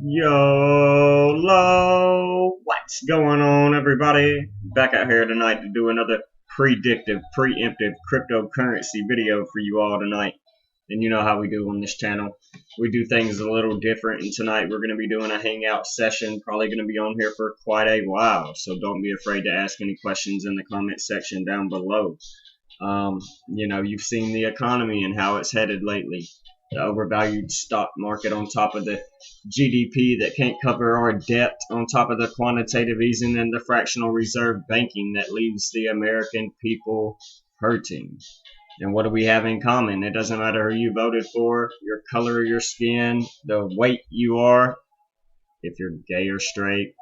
YOLO! What's going on, everybody? Back out here tonight to do another predictive, preemptive cryptocurrency video for you all tonight. And you know how we do on this channel. We do things a little different, and tonight we're going to be doing a Hangout session. Probably going to be on here for quite a while, so don't be afraid to ask any questions in the comment section down below. You've seen the economy and how it's headed lately. The overvalued stock market on top of the GDP that can't cover our debt, on top of the quantitative easing and the fractional reserve banking that leaves the American people hurting. And what do we have in common? It doesn't matter who you voted for, your color of your skin, the weight you are, if you're gay or straight.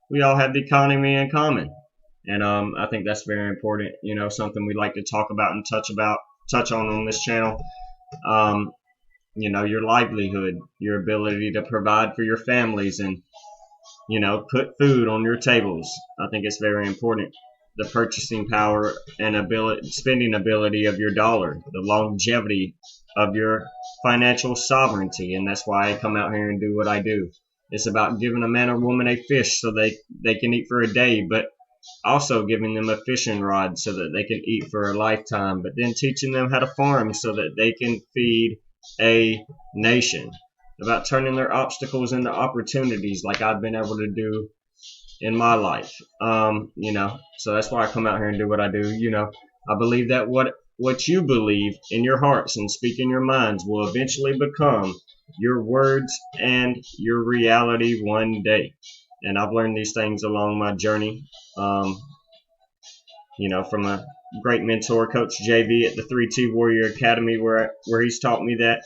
We all have the economy in common. And I think that's very important, something we like to talk about and touch on this channel. Your livelihood, your ability to provide for your families and, put food on your tables. I think it's very important. The purchasing power and spending ability of your dollar, the longevity of your financial sovereignty. And that's why I come out here and do what I do. It's about giving a man or woman a fish so they can eat for a day, but also giving them a fishing rod so that they can eat for a lifetime, but then teaching them how to farm so that they can feed a nation. About turning their obstacles into opportunities like I've been able to do in my life. So that's why I come out here and do what I do. I believe that what you believe in your hearts and speak in your minds will eventually become your words and your reality one day. And I've learned these things along my journey, from a great mentor, Coach JV at the 3T Warrior Academy, where he's taught me that,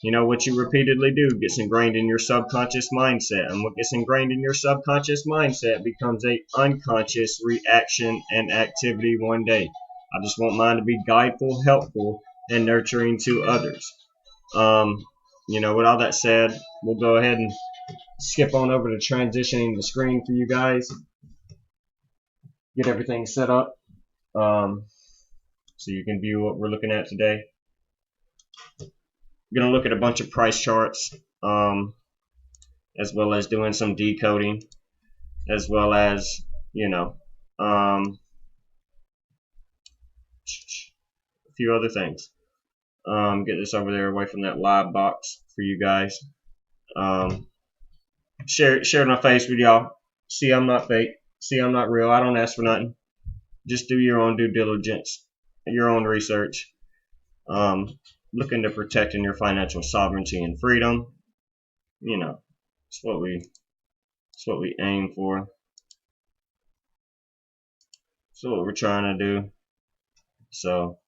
what you repeatedly do gets ingrained in your subconscious mindset. And what gets ingrained in your subconscious mindset becomes a unconscious reaction and activity one day. I just want mine to be guideful, helpful, and nurturing to others. With all that said, we'll go ahead and skip on over to transitioning the screen for you guys. Get everything set up so you can view what we're looking at today. We're going to look at a bunch of price charts, as well as doing some decoding, as well as, a few other things. Get this over there away from that live box for you guys. Share my face with y'all. See, I'm not fake. See, I'm not real. I don't ask for nothing. Just do your own due diligence, your own research. Looking to protecting your financial sovereignty and freedom. It's what we aim for. It's what we're trying to do. So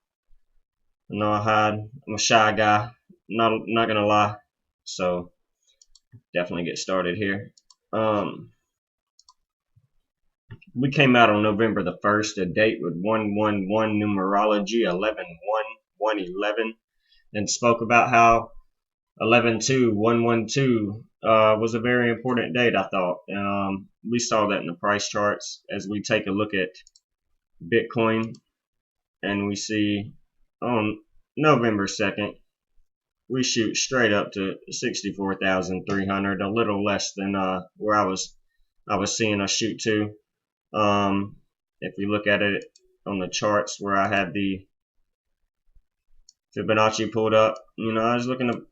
I know I hide. I'm a shy guy. Not gonna lie. So definitely get started here. We came out on November the 1st, a date with 111 numerology, 11-1-111, and spoke about how 11-2-112 was a very important date, I thought. And we saw that in the price charts as we take a look at Bitcoin, and we see on November 2nd, we shoot straight up to 64,300, a little less than where I was seeing us shoot to. If we look at it on the charts where I had the Fibonacci pulled up, I was looking to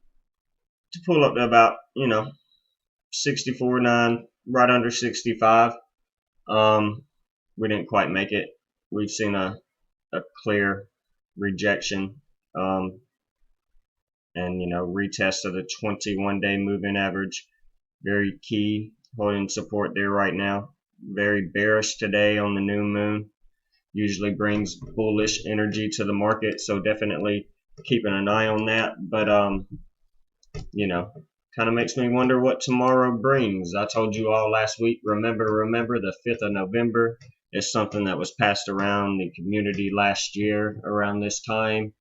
pull up to about 64.9, right under 65. We didn't quite make it. We've seen a clear rejection. And retest of the 21-day moving average, very key, holding support there right now. Very bearish today on the new moon, usually brings bullish energy to the market, so definitely keeping an eye on that. But kind of makes me wonder what tomorrow brings. I told you all last week, remember the 5th of November is something that was passed around the community last year around this time.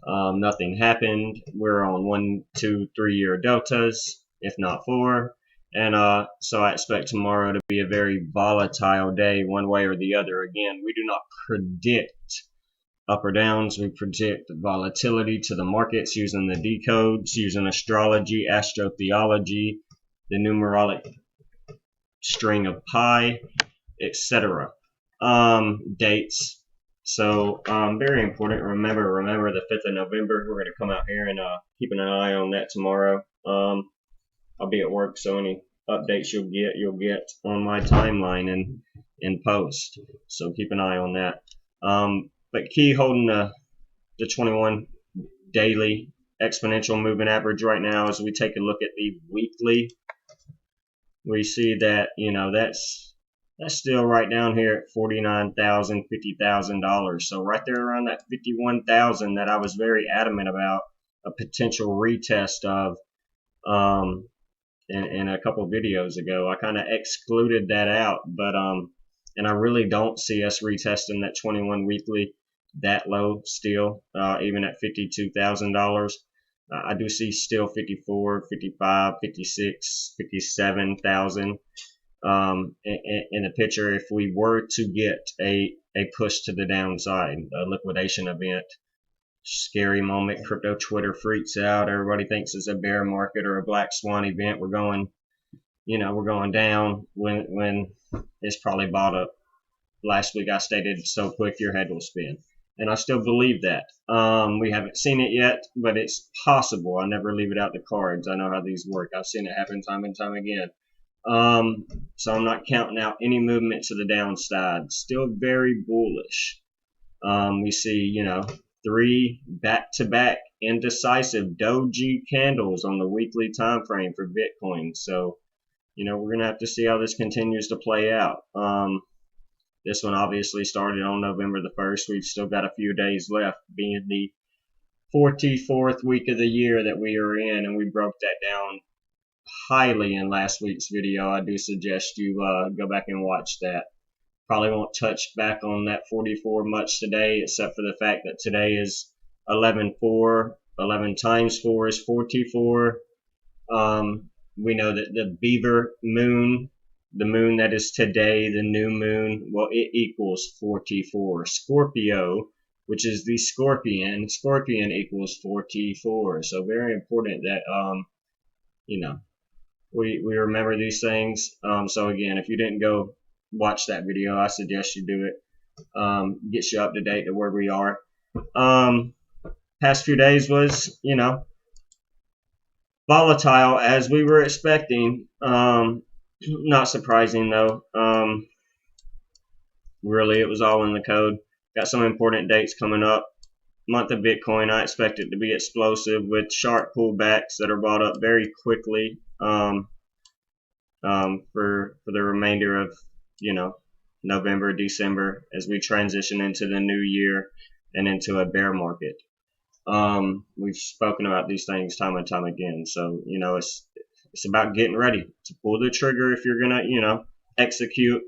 Nothing happened. We're on 1, 2, 3 year deltas, if not 4. And so I expect tomorrow to be a very volatile day one way or the other. Again, we do not predict up or downs. We predict volatility to the markets using the decodes, using astrology, astrotheology, the numerologic string of pi, etc. Dates. So very important. Remember the 5th of November. We're going to come out here and keep an eye on that tomorrow. I'll be at work, so any updates you'll get on my timeline and in post. So keep an eye on that. But key holding the 21 daily exponential moving average right now, as we take a look at the weekly, we see that, you know, that's still right down here at $49,000, $50,000. So right there around that 51,000 that I was very adamant about a potential retest of in a couple videos ago. I kind of excluded that out, but and I really don't see us retesting that 21 weekly that low still, even at $52,000. I do see still 54, 55, 56, 57,000 in the picture if we were to get a push to the downside, a liquidation event. Scary moment. Crypto Twitter freaks out. Everybody thinks it's a bear market or a black swan event. We're going, you know, we're going down when it's probably bought up. Last week I stated, so quick your head will spin. And I still believe that. We haven't seen it yet, but it's possible. I never leave it out the cards. I know how these work. I've seen it happen time and time again. So I'm not counting out any movement to the downside. Still very bullish. We see, you know, 3 back-to-back indecisive doji candles on the weekly time frame for Bitcoin. So, you know, we're going to have to see how this continues to play out. This one obviously started on November the 1st. We've still got a few days left, being the 44th week of the year that we are in, and we broke that down highly in last week's video. I do suggest you go back and watch that. Probably won't touch back on that 44 much today, except for the fact that today is 11/4. 11 times 4 is 44. We know that the beaver moon, the moon that is today, the new moon, well, it equals 44. Scorpio, which is the scorpion equals 44. So very important that, you know, we remember these things. So again, if you didn't go watch that video, I suggest you do it. Gets you up to date to where we are. Past few days was, you know, volatile as we were expecting. Not surprising though. Really, it was all in the code. Got some important dates coming up. Month of Bitcoin, I expect it to be explosive with sharp pullbacks that are bought up very quickly for the remainder of, you know, November, December, as we transition into the new year and into a bear market. We've spoken about these things time and time again. So, you know, it's about getting ready to pull the trigger if you're going to, you know, execute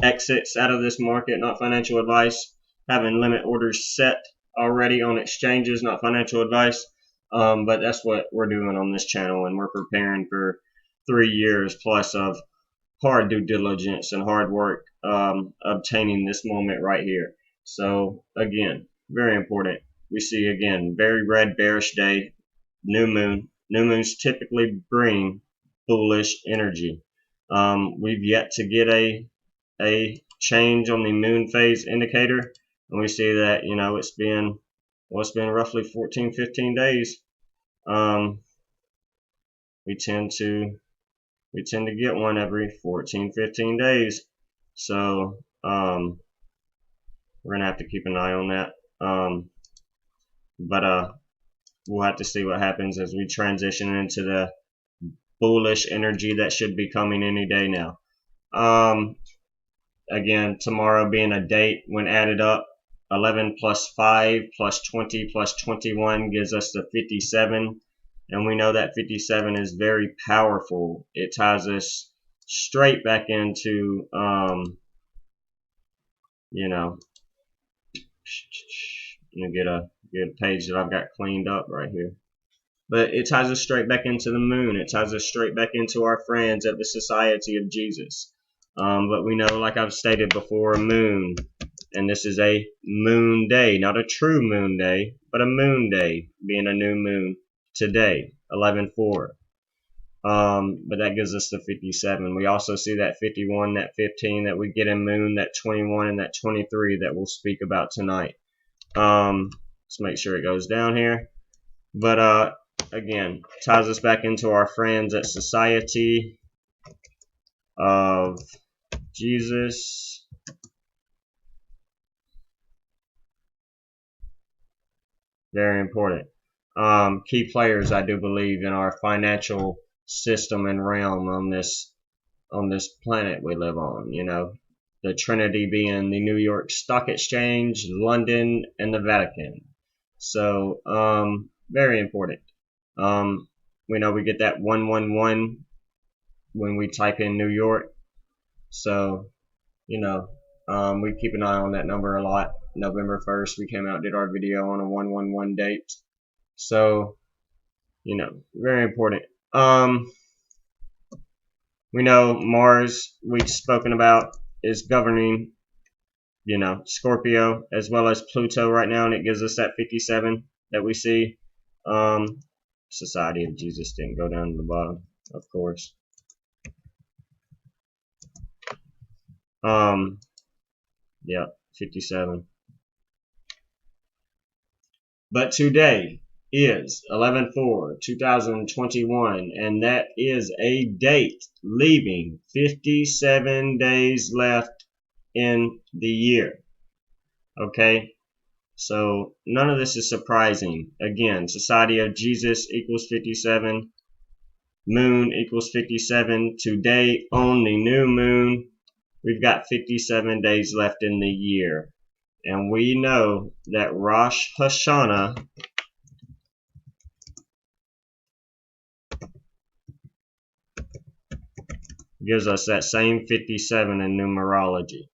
exits out of this market. Not financial advice. Having limit orders set already on exchanges, not financial advice. But that's what we're doing on this channel, and we're preparing for 3 years plus of hard due diligence and hard work obtaining this moment right here. So again, very important. We see again very red bearish day, new moon. New moons typically bring bullish energy. We've yet to get a change on the moon phase indicator, and we see that, you know, it's been roughly 14-15 days. We tend to get one every 14-15 days. So we're gonna have to keep an eye on that. But we'll have to see what happens as we transition into the bullish energy that should be coming any day now. Again, tomorrow being a date, when added up, 11 plus 5 plus 20 plus 21 gives us the 57. And we know that 57 is very powerful. It ties us straight back into, you know, let me get a page that I've got cleaned up right here. But it ties us straight back into the moon. It ties us straight back into our friends at the Society of Jesus. But we know, like I've stated before, a moon. And this is a moon day, not a true moon day, but a moon day, being a new moon today, 11/4. But that gives us the 57. We also see that 51, that 15 that we get in Moon, that 21, and that 23 that we'll speak about tonight. Let's make sure it goes down here. But again, ties us back into our friends at Society of Jesus. Very important. Key players, I do believe, in our financial system and realm on this planet we live on. You know, the Trinity being the New York Stock Exchange, London, and the Vatican. So very important. We know we get that 111 when we type in New York. So, you know, we keep an eye on that number a lot. November 1st, we came out, did our video on a 111 date. So, you know, very important. We know Mars, we've spoken about, is governing, you know, Scorpio as well as Pluto right now, and it gives us that 57 that we see. Society of Jesus didn't go down to the bottom, of course. Yeah, 57. But today is 11/4/2021, and that is a date leaving 57 days left in the year. Okay, so none of this is surprising. Again, Society of Jesus equals 57, Moon equals 57. Today on the new moon, we've got 57 days left in the year. And we know that Rosh Hashanah gives us that same 57 in numerology.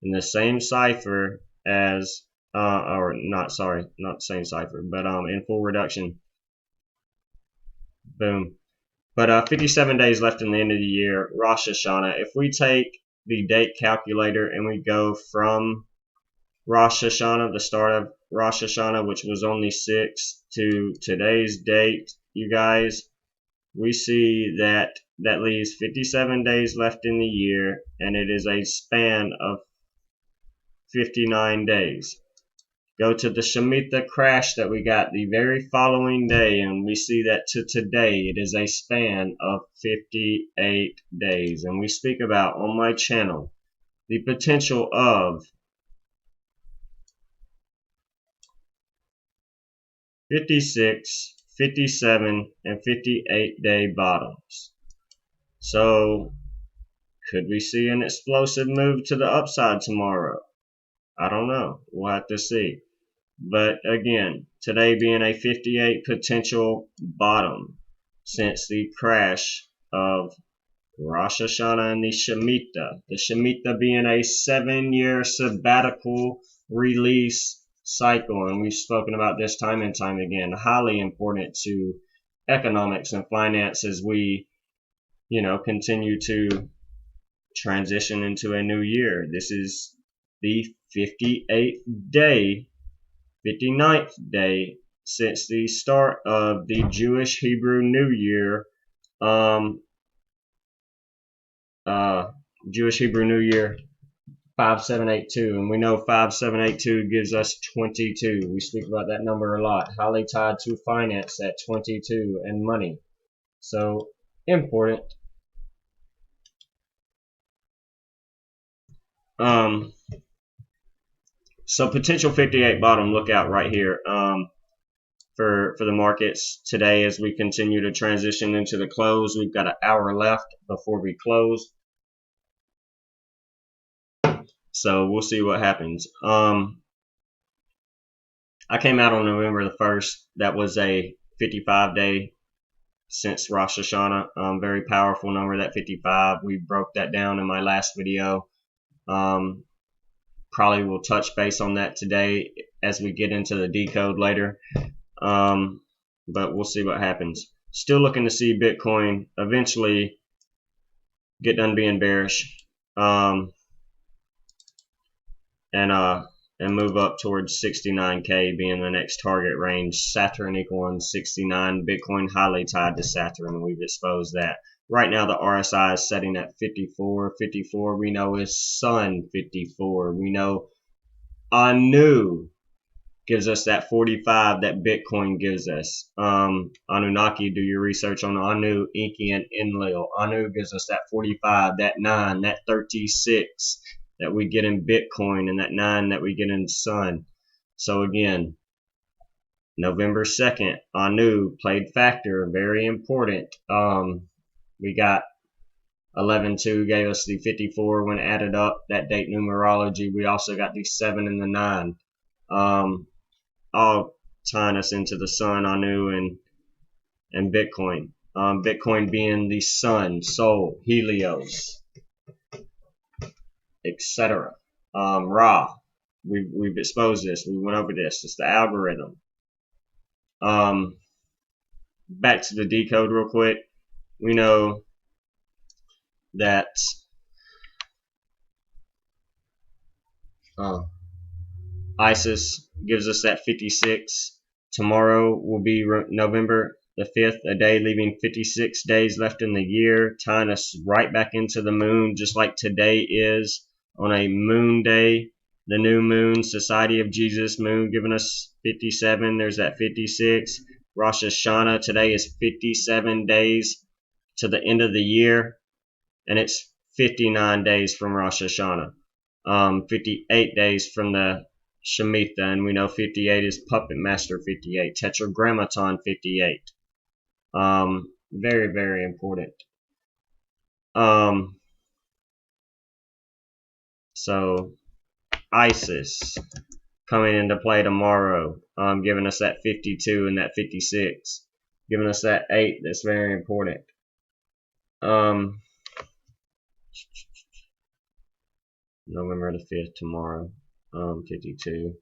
In the same cipher as, or not, sorry, not the same cipher, but in full reduction. Boom. But 57 days left in the end of the year, Rosh Hashanah. If we take the date calculator and we go from Rosh Hashanah, the start of Rosh Hashanah, which was only 6, to today's date, you guys, we see that that leaves 57 days left in the year, and it is a span of 59 days. Go to the Shemitah crash that we got the very following day, and we see that to today it is a span of 58 days. And we speak about on my channel the potential of 56, 57, and 58 day bottoms. So, could we see an explosive move to the upside tomorrow? I don't know. We'll have to see. But again, today being a 58 potential bottom since the crash of Rosh Hashanah and the Shemitah. The Shemitah being a 7-year sabbatical release cycle, and we've spoken about this time and time again. Highly important to economics and finance as we, you know, continue to transition into a new year. This is the 58th day, 59th day since the start of the Jewish Hebrew New Year. Jewish Hebrew New Year 5782, and we know 5782 gives us 22. We speak about that number a lot. Highly tied to finance at 22 and money. So important. So potential 58 bottom, look out right here for the markets today as we continue to transition into the close. We've got an hour left before we close. So we'll see what happens. I came out on November the 1st. That was a 55 day since Rosh Hashanah. Very powerful number, that 55. We broke that down in my last video. Probably will touch base on that today as we get into the decode later. But we'll see what happens. Still looking to see Bitcoin eventually get done being bearish. And and move up towards 69K being the next target range. Saturn equaling 69. Bitcoin highly tied to Saturn. We've exposed that. Right now the RSI is setting at 54. 54 we know is Sun 54. We know Anu gives us that 45 that Bitcoin gives us. Anunnaki, do your research on Anu, Enki, and Enlil. Anu gives us that 45, that 9, that 36 that we get in Bitcoin, and that 9 that we get in Sun. So again, November 2nd, Anu played factor, very important. We got 11-2 gave us the 54 when added up, that date numerology. We also got the 7 and the 9. All tying us into the Sun, Anu, and Bitcoin. Bitcoin being the Sun, Sol, Helios, etc. Ra. We've exposed this. We went over this. It's the algorithm. Back to the decode real quick. We know that ISIS gives us that 56. Tomorrow will be November the 5th, a day leaving 56 days left in the year, tying us right back into the moon, just like today is on a moon day. The new moon, Society of Jesus moon, giving us 57. There's that 56. Rosh Hashanah today is 57 days to the end of the year, and it's 59 days from Rosh Hashanah. 58 days from the Shemitah, and we know 58 is Puppet Master 58, Tetragrammaton 58. Very, very important. So ISIS coming into play tomorrow, giving us that 52 and that 56, giving us that 8. That's very important. November the 5th tomorrow, 52.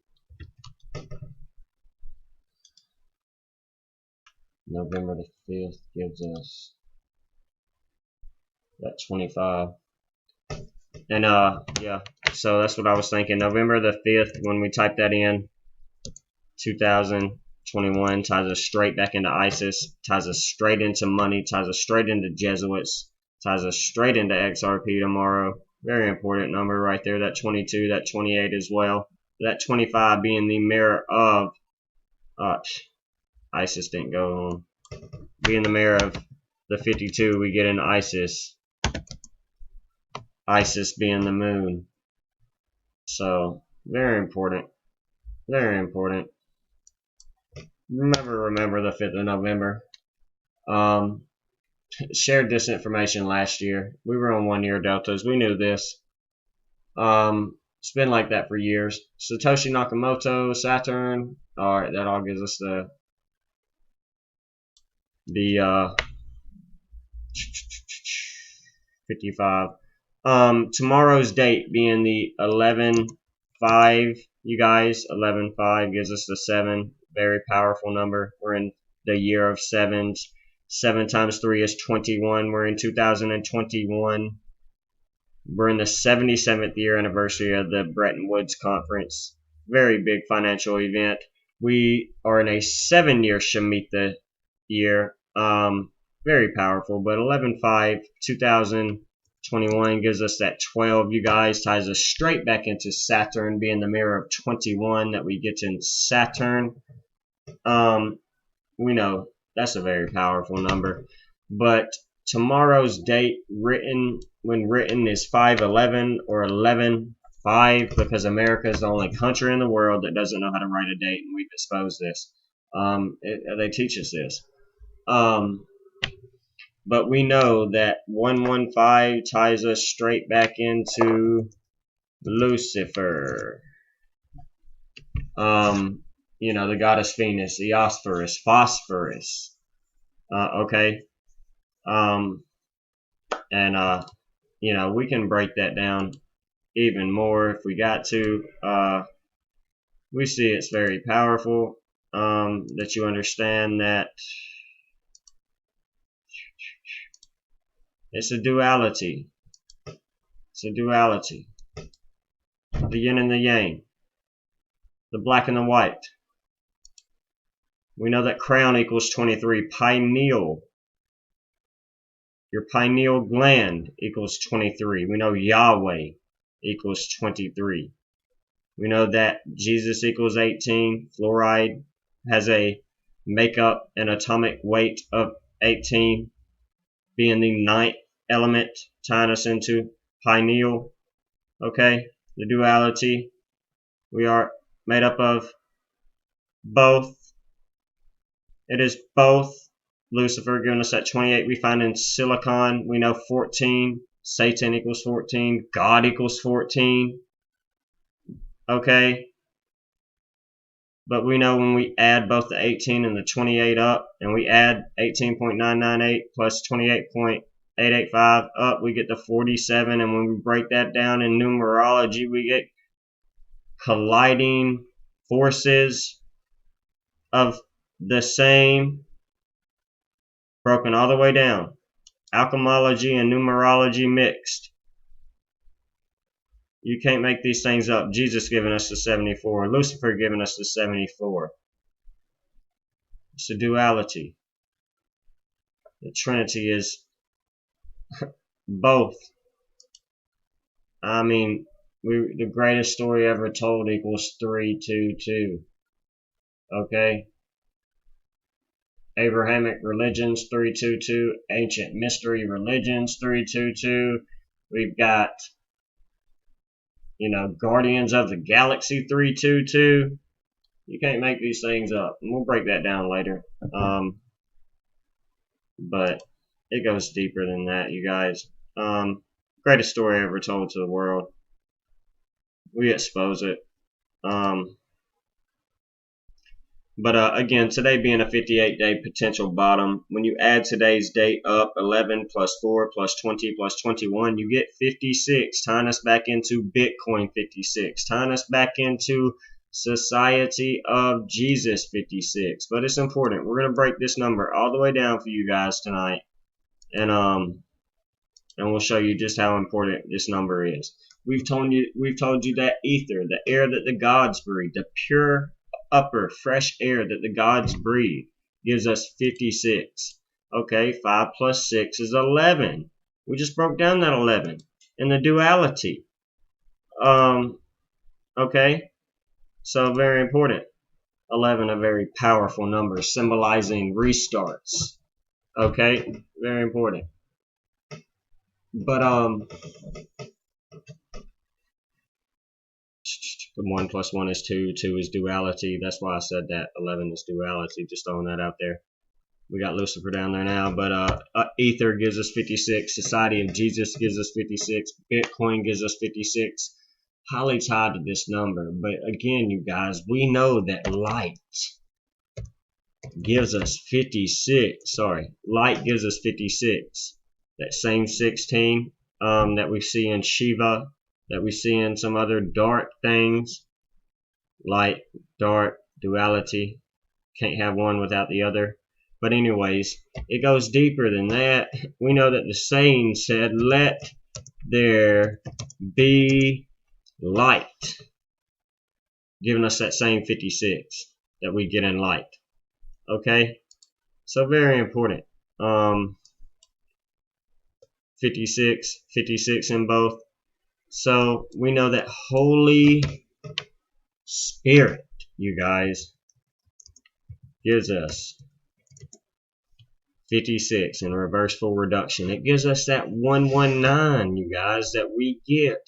November the 5th gives us that 25. And yeah, so that's what I was thinking. November the 5th, when we type that in, 2021 ties us straight back into ISIS, ties us straight into money, ties us straight into Jesuits, ties us straight into XRP tomorrow. Very important number right there, that 22, that 28 as well. That 25 being the mirror of, ISIS didn't go on. Being the mirror of the 52 we get in ISIS. ISIS being the moon. So, very important. Very important. Remember the 5th of November. Shared this information last year. We were on 1 year deltas. We knew this. It's been like that for years. Satoshi Nakamoto, Saturn. Alright, that all gives us the 55. Tomorrow's date being the 11/5, you guys. 11/5 gives us the 7. Very powerful number. We're in the year of 7s. 7 times 3 is 21. We're in 2021. We're in the 77th year anniversary of the Bretton Woods Conference. Very big financial event. We are in a 7-year Shemitah year. Very powerful. But 11/5, 2021 gives us that 12, you guys. Ties us straight back into Saturn, being the mirror of 21 that we get in Saturn. We know that's a very powerful number. But tomorrow's date when written is 5/11 or 11/5, because America is the only country in the world that doesn't know how to write a date, and we've exposed this. They teach us this. But we know that 115 ties us straight back into Lucifer. You know, the goddess Venus, Eosphorus, Phosphorus. Okay. You know, we can break that down even more if we got to. We see it's very powerful. That you understand that it's a duality. It's a duality. The yin and the yang. the black and the white. We know that crown equals 23. Pineal, your pineal gland equals 23. We know Yahweh equals 23. We know that Jesus equals 18. Fluoride has a makeup and atomic weight of 18, being the ninth element, tying us into pineal. Okay, the duality. We are made up of both. It is both. Lucifer giving us that 28. We find in silicon, we know 14. Satan equals 14. God equals 14. Okay. But we know when we add both the 18 and the 28 up, and we add 18.998 plus 28.885 up, we get the 47. And when we break that down in numerology, we get colliding forces of the same, broken all the way down. Alchemology and numerology mixed. You can't make these things up. Jesus giving us the 74. Lucifer giving us the 74. It's a duality. The Trinity is both. I mean, the greatest story ever told equals 322. Okay? Abrahamic religions 322. Ancient mystery religions 322. We've got, Guardians of the Galaxy 322. You can't make these things up. And we'll break that down later. But it goes deeper than that, you guys. Greatest story ever told to the world. We expose it. But again, today being a 58-day potential bottom, when you add today's date up, 11 plus 4 plus 20 plus 21, you get 56, tying us back into Bitcoin 56, tying us back into Society of Jesus 56. But it's important. We're going to break this number all the way down for you guys tonight. And we'll show you just how important this number is. We've told you that ether, the air that the gods breathe, the pure upper fresh air that the gods breathe, gives us 56. Okay, 5 plus 6 is 11. We just broke down that 11 in the duality. Okay, so very important. 11, a very powerful number, symbolizing restarts. Okay, very important. But 1 plus 1 is 2. 2 is duality. That's why I said that. 11 is duality. Just throwing that out there. We got Lucifer down there now. But ether gives us 56. Society of Jesus gives us 56. Bitcoin gives us 56. Highly tied to this number. But again, you guys, we know that light gives us 56. Sorry, light gives us 56. That same 16 that we see in Shiva, that we see in some other dark things. Light, dark, duality. Can't have one without the other. But anyways, it goes deeper than that. We know that the saying said, let there be light. Giving us that same 56 that we get in light. Okay? So very important. 56 in both. So we know that Holy Spirit, you guys, gives us 56 in reversible reduction. It gives us that 119, you guys, that we get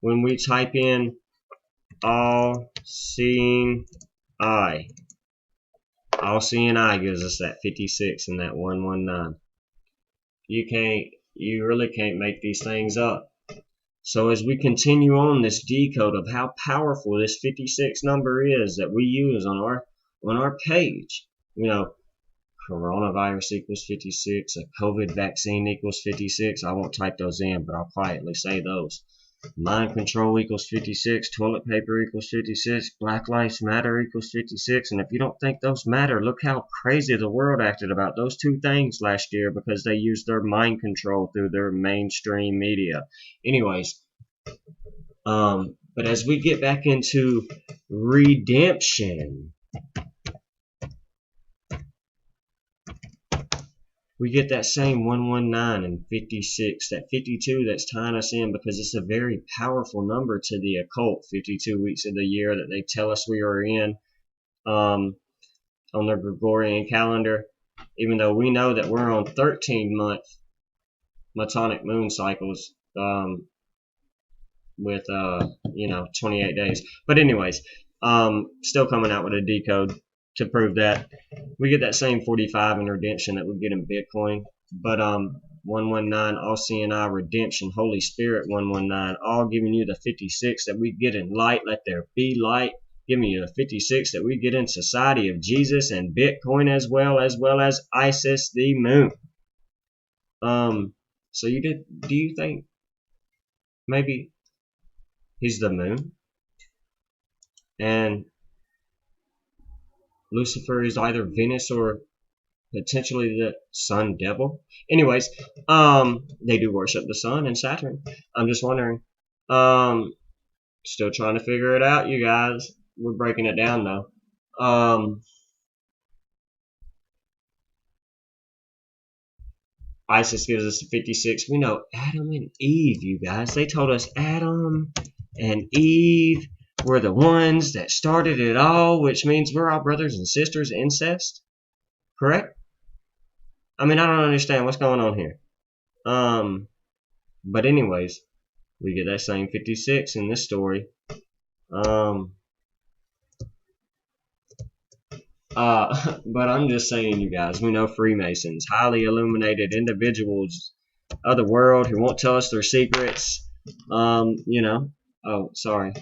when we type in all seeing eye. All seeing eye gives us that 56 and that 119. You really can't make these things up. So as we continue on this decode of how powerful this 56 number is that we use on our page, coronavirus equals 56, a COVID vaccine equals 56. I won't type those in, but I'll quietly say those. Mind control equals 56, toilet paper equals 56, Black Lives Matter equals 56, and if you don't think those matter, look how crazy the world acted about those two things last year because they used their mind control through their mainstream media. Anyways, But as we get back into redemption, we get that same 119 and 56, that 52 that's tying us in, because it's a very powerful number to the occult. 52 weeks of the year that they tell us we are in on their Gregorian calendar, even though we know that we're on 13-month Metonic moon cycles with 28 days. But anyways, still coming out with a decode to prove that. We get that same 45 in redemption that we get in Bitcoin. But 119, all CNI redemption, Holy Spirit 119, all giving you the 56 that we get in light, let there be light, giving you the 56 that we get in Society of Jesus and Bitcoin, as well as Isis the moon. So do you think maybe he's the moon and Lucifer is either Venus or potentially the sun devil? Anyways, they do worship the sun and Saturn. I'm just wondering. Still trying to figure it out, you guys. We're breaking it down though. Isis gives us 56. We know Adam and Eve, you guys. They told us Adam and Eve were the ones that started it all, which means we're all brothers and sisters, incest. Correct? I mean, I don't understand what's going on here. But anyways, we get that same 56 in this story. But I'm just saying, you guys, we know Freemasons, highly illuminated individuals of the world who won't tell us their secrets. Oh, sorry.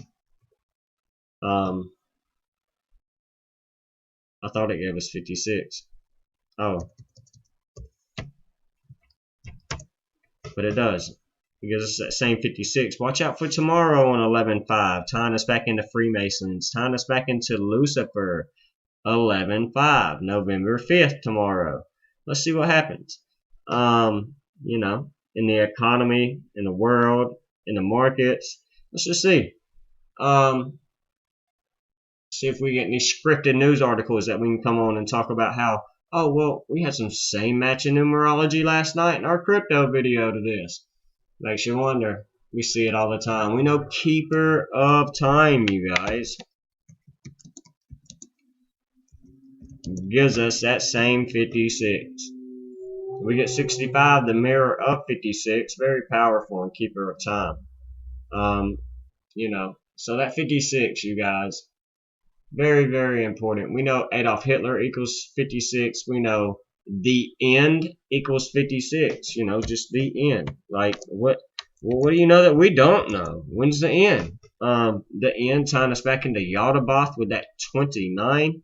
I thought it gave us 56. Oh. But it does. It gives us that same 56. Watch out for tomorrow on 11/5. Tying us back into Freemasons. Tying us back into Lucifer. 11/5. November 5th tomorrow. Let's see what happens. In the economy, in the world, in the markets. Let's just see. See if we get any scripted news articles that we can come on and talk about how, oh, well, we had some same matching numerology last night in our crypto video to this. Makes you wonder. We see it all the time. We know Keeper of Time, you guys, gives us that same 56. We get 65, the mirror of 56. Very powerful in Keeper of Time. So that 56, you guys, very, very important. We know Adolf Hitler equals 56. We know the end equals 56. Just the end. Like, what do you know that we don't know? When's the end? The end tying us back into Yaldabaoth with that 29.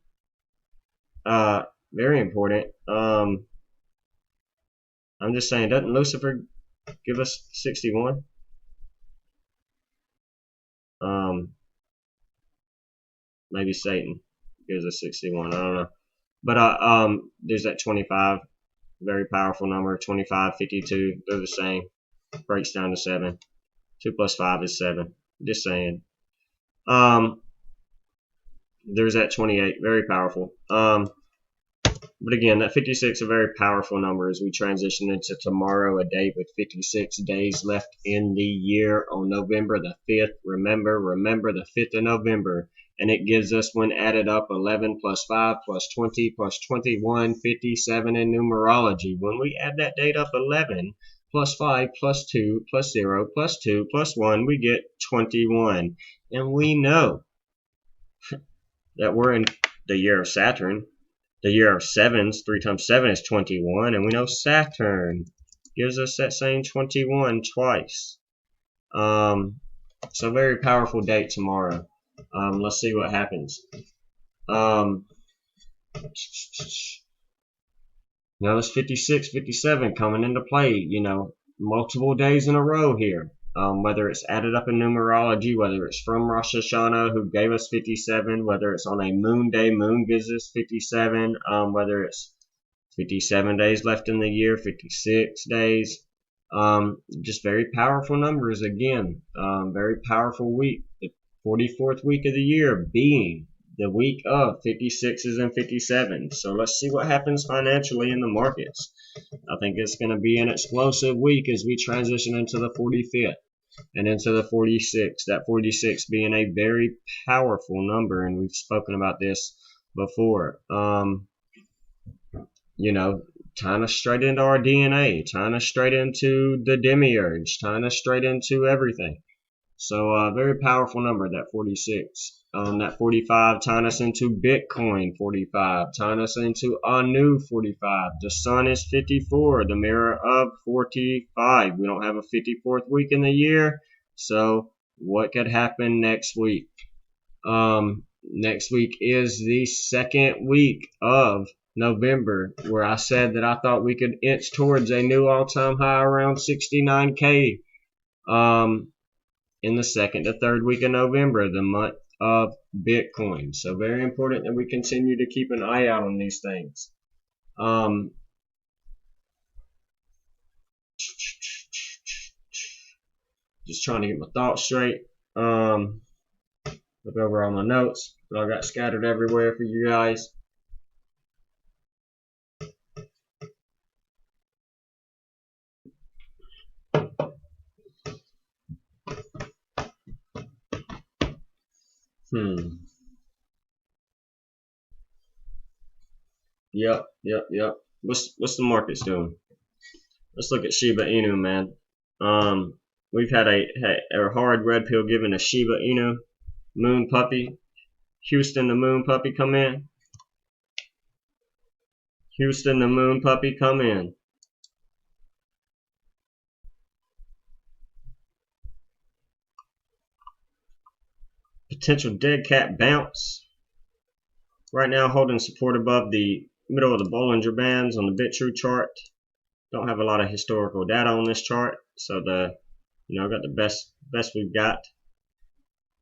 Very important. I'm just saying, doesn't Lucifer give us 61? Maybe Satan gives us 61. I don't know. But there's that 25, very powerful number. 25, 52, they're the same. Breaks down to 7. 2 plus 5 is 7. Just saying. There's that 28, very powerful. But again, that 56 is a very powerful number as we transition into tomorrow, a day with 56 days left in the year on November the 5th. Remember the 5th of November. And it gives us, when added up, 11 plus 5 plus 20 plus 21, 57 in numerology. When we add that date up, 11 plus 5 plus 2 plus 0 plus 2 plus 1, we get 21. And we know that we're in the year of Saturn. The year of sevens, 3 times 7 is 21, and we know Saturn gives us that same 21 twice. So very powerful date tomorrow. Let's see what happens. Now this 56, 57 coming into play, multiple days in a row here. Whether it's added up in numerology, whether it's from Rosh Hashanah, who gave us 57, whether it's on a moon day, moon gives us 57, whether it's 57 days left in the year, 56 days, just very powerful numbers again, very powerful week. 44th week of the year being the week of 56s and 57s. So let's see what happens financially in the markets. I think it's going to be an explosive week as we transition into the 45th and into the 46. That 46 being a very powerful number, and we've spoken about this before. You know, tying us straight into our DNA, tying us straight into the demiurge, tying us straight into everything. So very powerful number, that 46. That 45 tying us into Bitcoin, 45 tying us into Anu, 45. The sun is 54, the mirror of 45. We don't have a 54th week in the year, so what could happen next week? Next week is the second week of November, where I said that I thought we could inch towards a new all-time high around 69K. In the second to third week of November, the month of Bitcoin. So very important that we continue to keep an eye out on these things. Just trying to get my thoughts straight. Look over all my notes that I got scattered everywhere for you guys. Yep. What's the markets doing? Let's look at Shiba Inu, man. We've had a hard red pill given a Shiba Inu moon puppy. Houston the moon puppy come in. Houston the moon puppy come in. Potential dead cat bounce. Right now holding support above the middle of the Bollinger Bands on the BitTrue chart. Don't have a lot of historical data on this chart, so got the best we've got.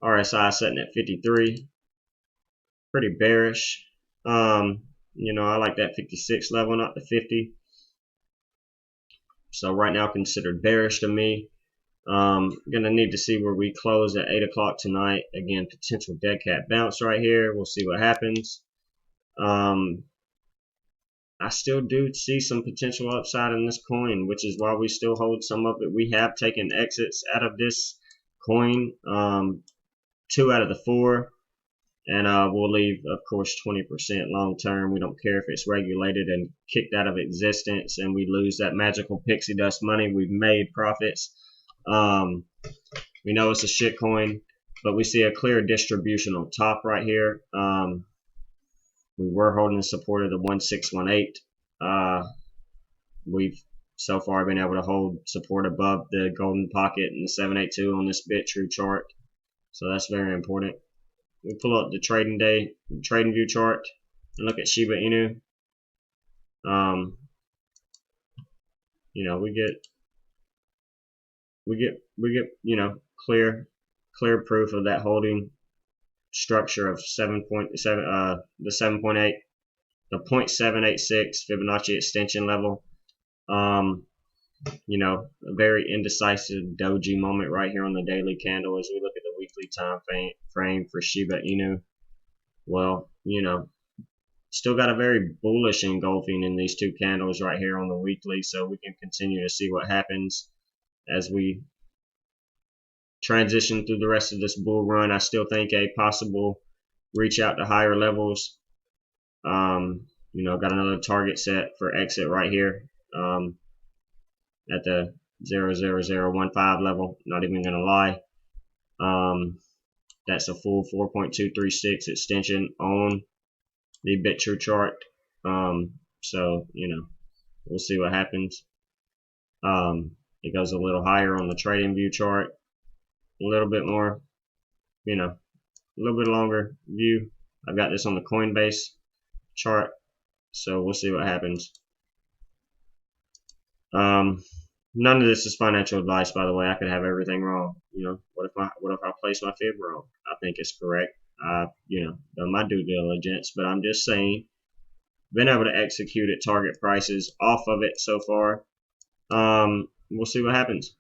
RSI sitting at 53. Pretty bearish. I like that 56 level, not the 50. So right now considered bearish to me. Gonna need to see where we close at 8 o'clock tonight. Again, potential dead cat bounce right here. We'll see what happens. I still do see some potential upside in this coin, which is why we still hold some of it. We have taken exits out of this coin, 2 out of the 4, and we'll leave, of course, 20% long term. We don't care if it's regulated and kicked out of existence and we lose that magical pixie dust money. We've made profits. We know it's a shit coin, but we see a clear distribution on top right here. We were holding the support of the 1618. We've so far been able to hold support above the golden pocket and the 782 on this BitTrue chart. So that's very important. We pull up the trading view chart and look at Shiba Inu. We get clear proof of that holding structure of 7.7 the 7.8, the 0.786 Fibonacci extension level. A very indecisive doji moment right here on the daily candle as we look at the weekly time frame for Shiba Inu. Well, still got a very bullish engulfing in these two candles right here on the weekly, so we can continue to see what happens as we transition through the rest of this bull run. I still think a possible reach out to higher levels. Got another target set for exit right here at the 00015 level. Not even gonna lie. That's a full 4.236 extension on the BitTrue chart. So we'll see what happens. It goes a little higher on the trading view chart. A little bit more, a little bit longer view. I've got this on the Coinbase chart, so we'll see what happens. None of this is financial advice, by the way. I could have everything wrong. What if I place my fib wrong? I think it's correct. Done my due diligence, but I'm just saying, been able to execute at target prices off of it so far. We'll see what happens.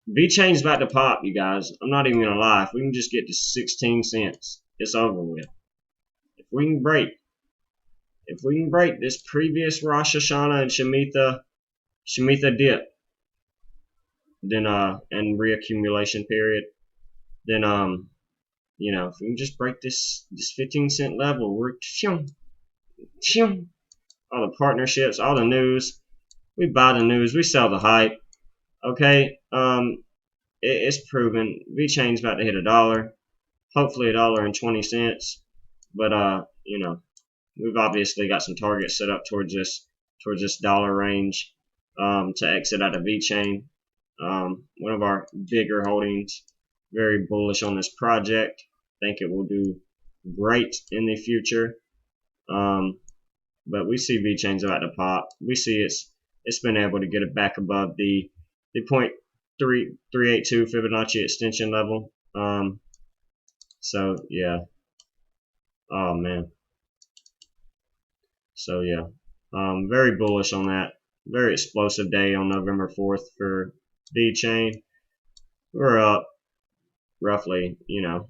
VeChain's about to pop, you guys. I'm not even gonna lie. If we can just get to 16 cents, it's over with. If we can break this previous Rosh Hashanah and Shemitah dip, then and reaccumulation period, then you know, if we can just break this 15 cent level, we're all the partnerships, all the news. We buy the news, we sell the hype. Okay, it's proven. VeChain's about to hit $1. Hopefully $1.20. But you know, we've obviously got some targets set up towards this dollar range to exit out of VeChain. One of our bigger holdings. Very bullish on this project. Think it will do great in the future. But we see VeChain's about to pop. We see it's been able to get it back above the 0.382 Fibonacci extension level. So yeah. Oh man. So yeah. Very bullish on that. Very explosive day on November 4th for VeChain. We're up roughly, you know,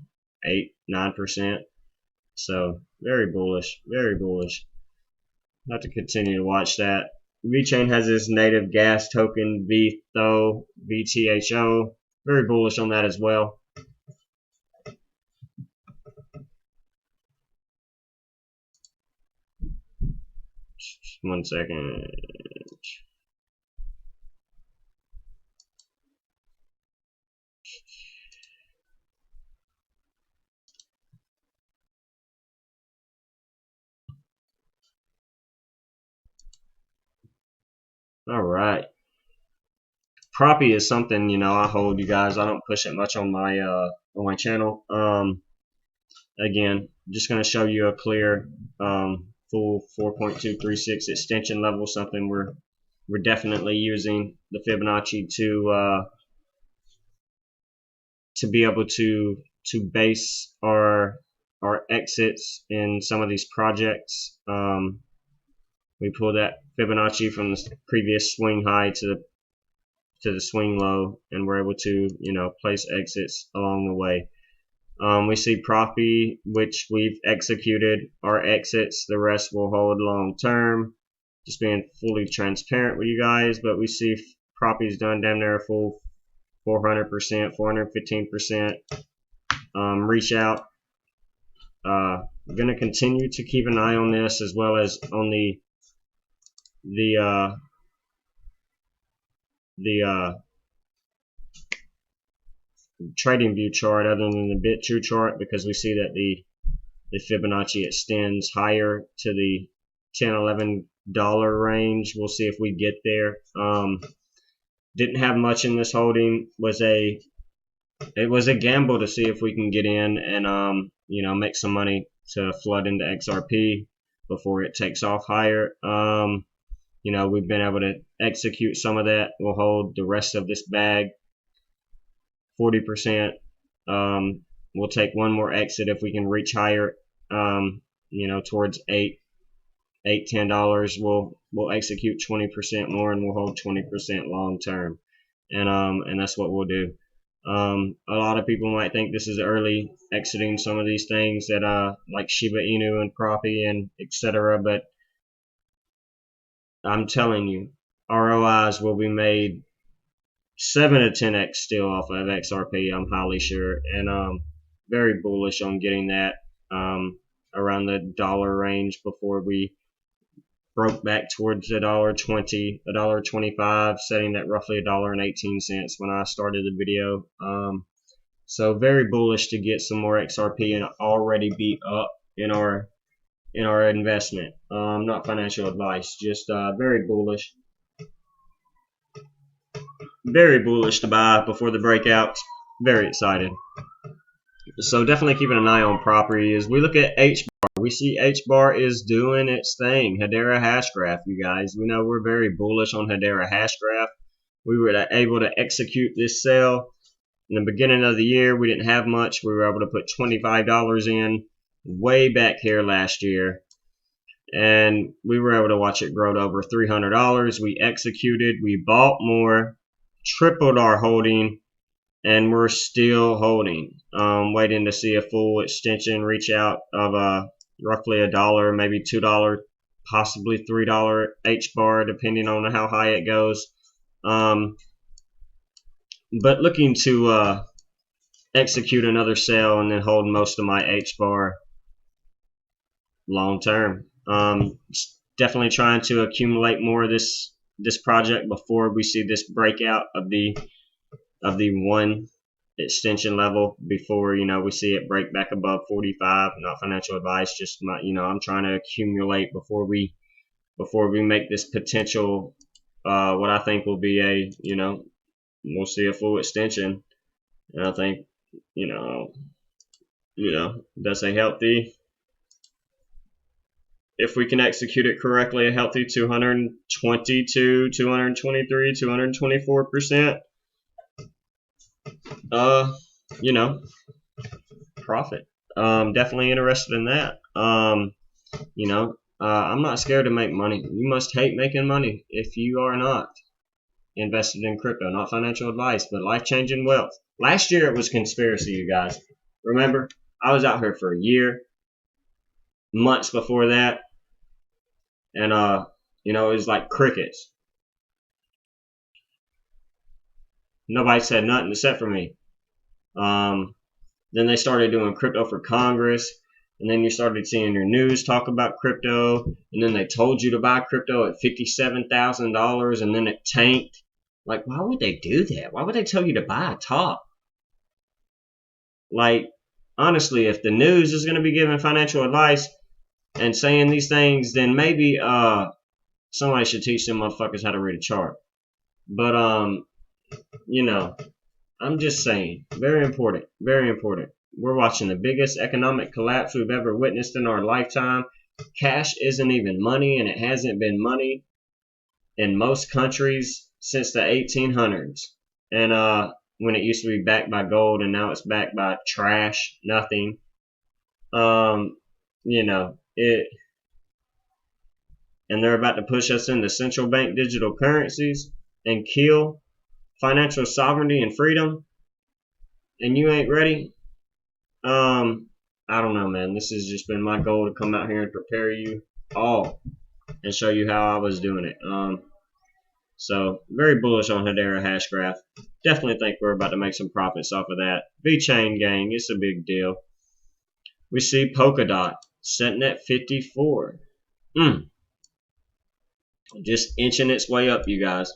8-9%. So very bullish, very bullish. Have to continue to watch that. VeChain has this native gas token, VTHO. Very bullish on that as well. Just 1 second. All right. PROPY is something, you know, I hold, you guys. I don't push it much on my channel. Again, just going to show you a clear full 4.236 extension level, something we're definitely using the Fibonacci to be able to base our exits in some of these projects. We pull that Fibonacci from the previous swing high to the swing low, and we're able to, you know, place exits along the way. We see PROPY, which we've executed our exits. The rest will hold long term. Just being fully transparent with you guys, but we see PROPY's done damn near a full 400%, 415% reach out. I'm going to continue to keep an eye on this, as well as on the trading view chart, other than the BitTrue chart, because we see that the Fibonacci extends higher to the $10-11 range. We'll see if we get there. Didn't have much in this holding. It was a gamble to see if we can get in and you know, make some money to flood into XRP before it takes off higher. You know, we've been able to execute some of that. We'll hold the rest of this bag, 40%. We'll take one more exit if we can reach higher, you know, towards $8-10. We'll execute 20% more, and we'll hold 20% long term, and that's what we'll do. A lot of people might think this is early exiting some of these things that like Shiba Inu and PROPY and etc. But I'm telling you, ROIs will be made 7 to 10x still off of XRP. I'm highly sure, and very bullish on getting that around the dollar range before we broke back towards $1.20, $1.25, setting at roughly $1.18 when I started the video. So very bullish to get some more XRP and already be up in our investment. Not financial advice, just very bullish. Very bullish to buy before the breakouts. Very excited. So definitely keeping an eye on PROPY. As we look at HBAR, we see HBAR is doing its thing. Hedera hash graph, you guys. We know we're very bullish on Hedera hash graph. We were able to execute this sale in the beginning of the year. We didn't have much. We were able to put $25 in way back here last year, and we were able to watch it grow to over $300. We executed. We bought more, tripled our holding and we're still holding, waiting to see a full extension reach out of roughly $1, maybe $2, possibly $3 HBAR, depending on how high it goes. But looking to execute another sale and then hold most of my HBAR long term. Definitely trying to accumulate more of this project before we see this breakout of the one extension level, before we see it break back above 45. Not financial advice, just my, I'm trying to accumulate before we make this potential what I think will be a we'll see a full extension. And I think that's a healthy, if we can execute it correctly, a healthy 222, 223, 224%. Profit. Definitely interested in that. I'm not scared to make money. You must hate making money if you are not invested in crypto. Not financial advice, but life-changing wealth. Last year it was conspiracy, you guys. Remember, I was out here for a year, months before that, and it was like crickets. Nobody said nothing except for me. Then they started doing crypto for Congress, and then you started seeing your news talk about crypto, and then they told you to buy crypto at $57,000, and then it tanked. Like, why would they do that? Why would they tell you to buy a top? Like, honestly, if the news is going to be giving financial advice and saying these things, then maybe somebody should teach them motherfuckers how to read a chart. But I'm just saying, very important, very important. We're watching the biggest economic collapse we've ever witnessed in our lifetime. Cash isn't even money, and it hasn't been money in most countries since the 1800s. And when it used to be backed by gold, and now it's backed by trash, nothing. And they're about to push us into central bank digital currencies and kill financial sovereignty and freedom, and you ain't ready. I don't know, man. This has just been my goal to come out here and prepare you all and show you how I was doing it. So very bullish on Hedera hash graph. Definitely think we're about to make some profits off of that. VeChain gang, it's a big deal. We see Polkadot sitting at 54. Just inching its way up, you guys.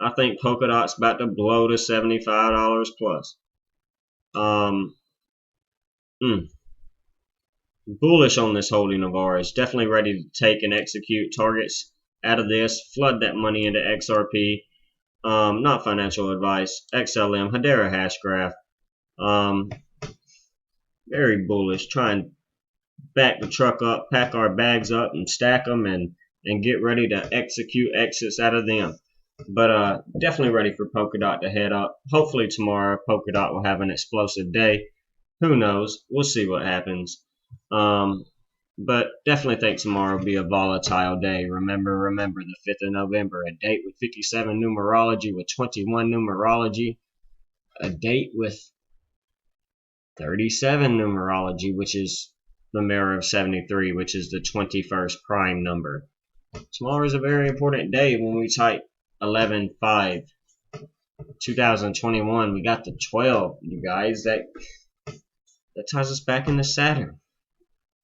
I think Polkadot's about to blow to $75 plus. Bullish on this holding of ours. Definitely ready to take and execute targets out of this. Flood that money into XRP. Not financial advice. XLM, Hedera hash graph. Very bullish. Try and back the truck up, pack our bags up, and stack them, and get ready to execute exits out of them. But definitely ready for Polkadot to head up. Hopefully tomorrow Polkadot will have an explosive day. Who knows? We'll see what happens. But definitely think tomorrow will be a volatile day. Remember the 5th of November, a date with 57 numerology, with 21 numerology, a date with 37 numerology, which is the mirror of 73, which is the 21st prime number. Tomorrow is a very important day. When we type 11/5/2021, we got the 12, you guys. That ties us back into Saturn.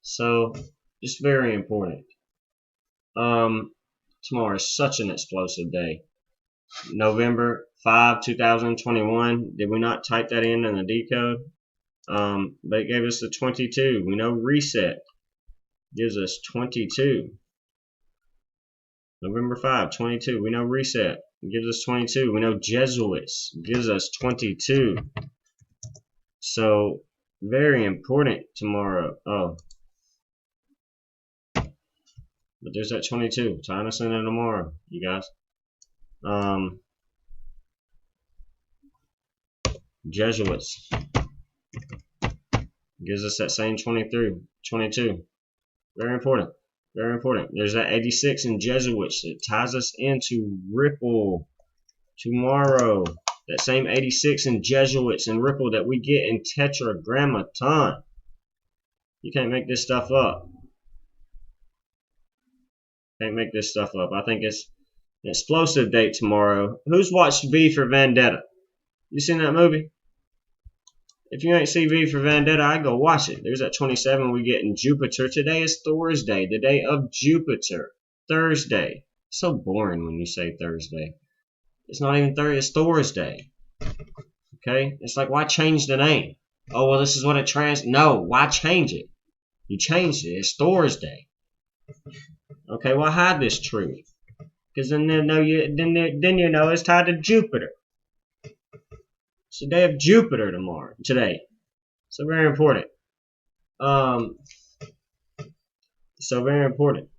So just very important. Tomorrow is such an explosive day. November 5, 2021. Did we not type that in the decode? But it gave us the 22. We know reset gives us 22. November 5, 22. We know reset gives us 22. We know Jesuits gives us 22. So very important tomorrow. Oh, but there's that 22. Tying us into tomorrow, you guys. Jesuits gives us that same 22. Very important. Very important. There's that 86 in Jesuits that ties us into Ripple tomorrow. That same 86 in Jesuits and Ripple that we get in Tetragrammaton. You can't make this stuff up. Can't make this stuff up. I think it's an explosive date tomorrow. Who's watched V for Vendetta? You seen that movie? If you ain't seen V for Vendetta, I go watch it. There's that 27 we get in Jupiter. Today is Thursday, the day of Jupiter. Thursday. So boring when you say Thursday. It's not even Thursday, it's Thursday. Okay? It's like, why change the name? Oh, well, this is what it No, why change it? You changed it. It's Thursday. Okay, well, hide this truth. Because then you know it's tied to Jupiter. It's the day of Jupiter today. So very important. So very important.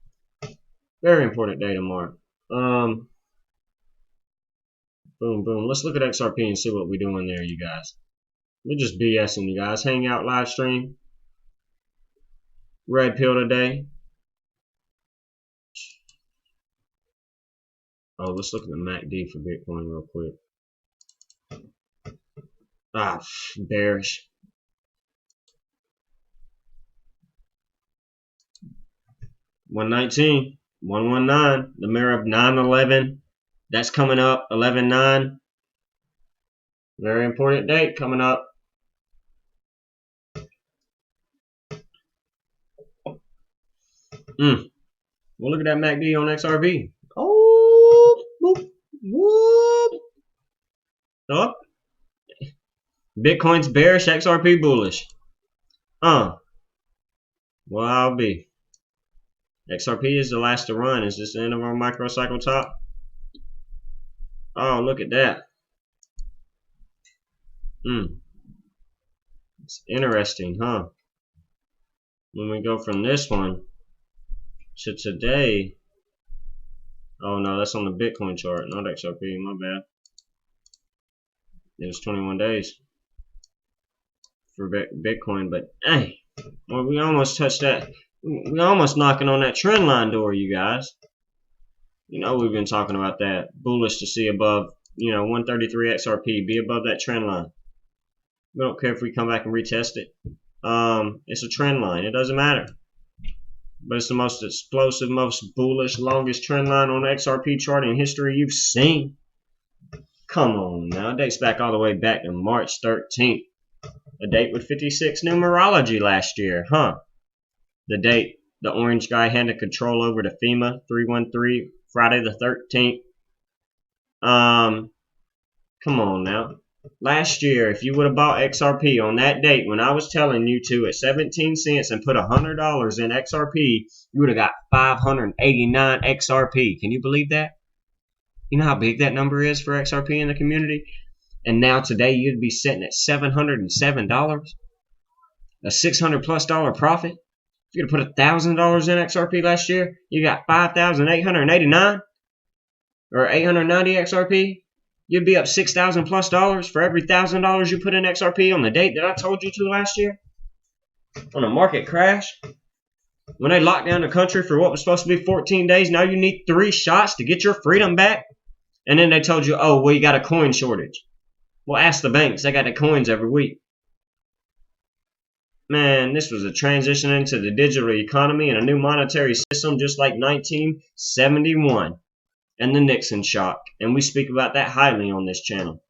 Very important day tomorrow. Boom, boom. Let's look at XRP and see what we're doing there, you guys. We're just BSing, you guys. Hangout live stream. Red pill today. Oh, let's look at the MACD for Bitcoin real quick. Bearish. 119, 119, the mirror of 9/11. That's coming up, 11/9. Very important date coming up. Well, look at that MACD on XRP. Oh, whoop, whoop. Oh. Bitcoin's bearish, XRP bullish. Well, I'll be. XRP is the last to run. Is this the end of our microcycle top? Oh, look at that. It's interesting, huh? When we go from this one to today. Oh no, that's on the Bitcoin chart, not XRP, my bad. It was 21 days for Bitcoin, but hey, well, we almost touched that. We almost knocking on that trend line door, you guys. You know we've been talking about that. Bullish to see above, 133 XRP, be above that trend line. We don't care if we come back and retest it. It's a trend line. It doesn't matter. But it's the most explosive, most bullish, longest trend line on the XRP chart in history you've seen. Come on now. It dates back all the way back to March 13th. A date with 56 numerology last year, huh? The date the orange guy handed control over to FEMA 313, Friday the 13th. Come on now. Last year, if you would have bought XRP on that date when I was telling you to at 17 cents and put $100 in XRP, you would have got 589 XRP. Can you believe that? You know how big that number is for XRP in the community? And now today you'd be sitting at $707, a $600+ profit. If you'd have put $1,000 in XRP last year, you got 5,889 or 890 XRP. You'd be up $6,000+ for every $1,000 you put in XRP on the date that I told you to last year. On a market crash, when they locked down the country for what was supposed to be 14 days, now you need 3 shots to get your freedom back. And then they told you, oh, well, you got a coin shortage. Well, ask the banks. They got the coins every week. Man, this was a transition into the digital economy and a new monetary system just like 1971 and the Nixon shock. And we speak about that highly on this channel.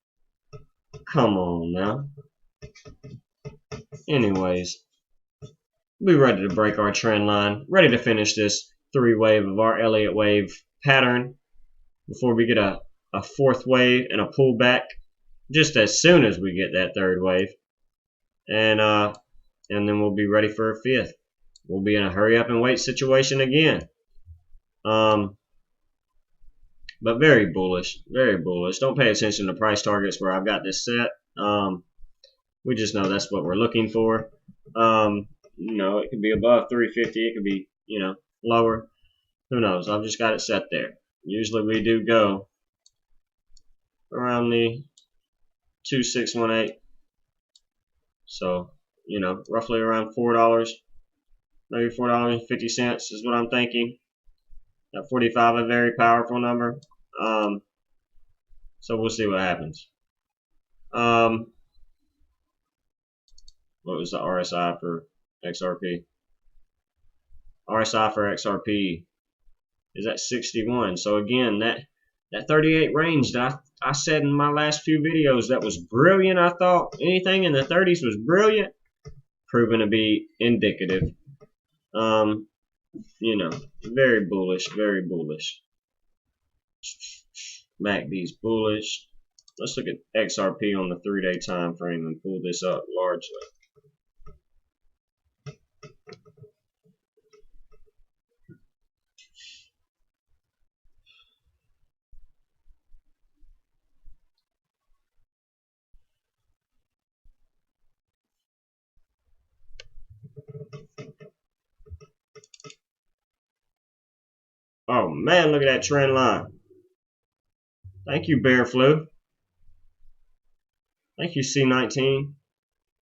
Come on now. Anyways, we're ready to break our trend line. Ready to finish this 3-wave of our Elliott wave pattern before we get a 4th wave and a pullback just as soon as we get that 3rd wave. And then we'll be ready for a 5th. We'll be in a hurry up and wait situation again. But very bullish, very bullish. Don't pay attention to price targets where I've got this set. We just know that's what we're looking for. It could be above 350. It could be, lower. Who knows? I've just got it set there. Usually we do go around the 2618. So, roughly around $4, maybe $4.50 is what I'm thinking. At 45, a very powerful number. So we'll see what happens. What was the RSI for XRP? RSI for XRP is at 61. So again, that 38 range that I said in my last few videos, that was brilliant. I thought anything in the 30s was brilliant, proven to be indicative. You know, very bullish, very bullish. MACD's bullish. Let's look at XRP on the 3-day time frame and pull this up largely. Oh man, look at that trend line. Thank you, Bear Flu. Thank you, C19.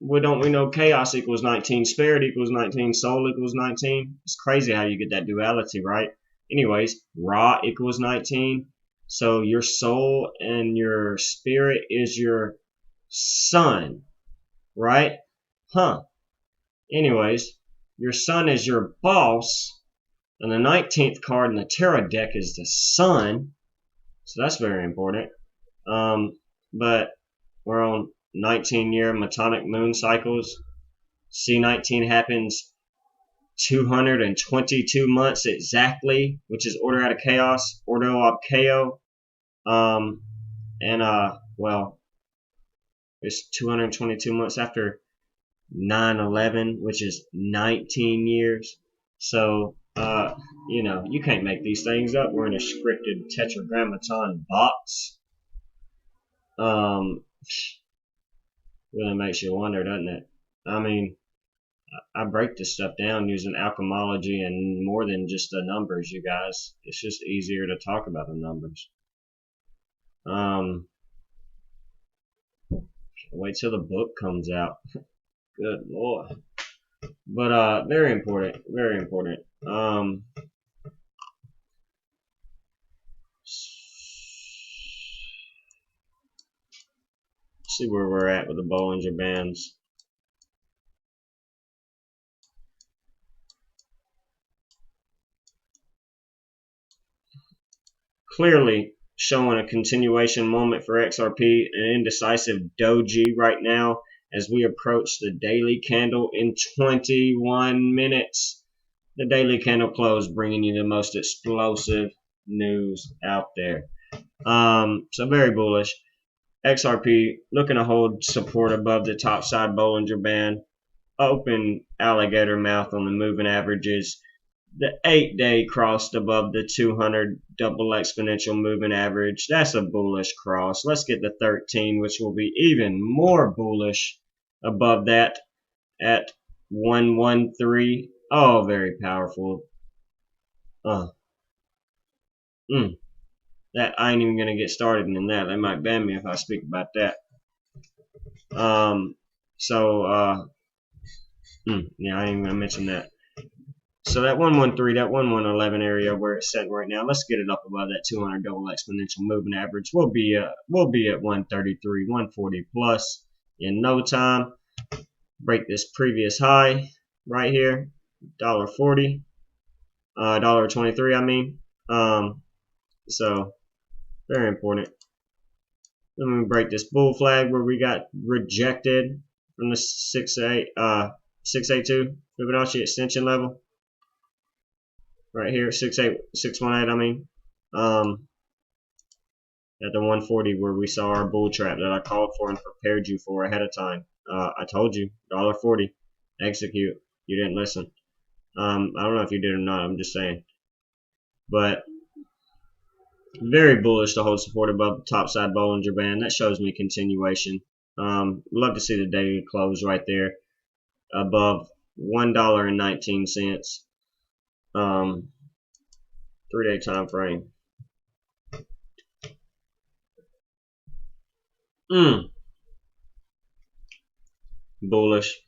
Well, don't we know chaos equals 19, spirit equals 19, soul equals 19? It's crazy how you get that duality, right? Anyways, Ra equals 19. So your soul and your spirit is your sun, right? Huh. Anyways, your sun is your boss, and the 19th card in the tarot deck is the sun. So that's very important. But we're on 19-year Metonic moon cycles. C19 happens 222 months exactly, which is order out of chaos, ordo ab chaos. Well, it's 222 months after 9/11, which is 19 years. So, you know, you can't make these things up. We're in a scripted tetragrammaton box. Really makes you wonder, doesn't it? I mean, I break this stuff down using alchemology and more than just the numbers, you guys. It's just easier to talk about the numbers. Wait till the book comes out. Good Lord. But very important, very important. See where we're at with the Bollinger Bands. Clearly showing a continuation moment for XRP, an indecisive doji right now as we approach the daily candle in 21 minutes. The daily candle close, bringing you the most explosive news out there. So very bullish. XRP looking to hold support above the top side Bollinger Band. Open alligator mouth on the moving averages. The 8-day crossed above the 200 double exponential moving average. That's a bullish cross. Let's get the 13, which will be even more bullish above that at 113. Oh, very powerful. That I ain't even gonna get started in that. They might ban me if I speak about that. Yeah, I ain't even gonna mention that. So that 113, that 1111 area where it's set right now, let's get it up above that 200 double exponential moving average. We'll be at 133, 140 plus in no time. Break this previous high right here, $1.40, $1.23. I mean, so very important. Then we break this bull flag where we got rejected from the 682 Fibonacci extension level. Right here, 618, I mean. At the 140 where we saw our bull trap that I called for and prepared you for ahead of time. I told you, $1.40. Execute. You didn't listen. I don't know if you did or not, I'm just saying. But very bullish to hold support above the top side Bollinger Band. That shows me continuation. Love to see the daily close right there above $1.19. 3-day time frame. Bullish.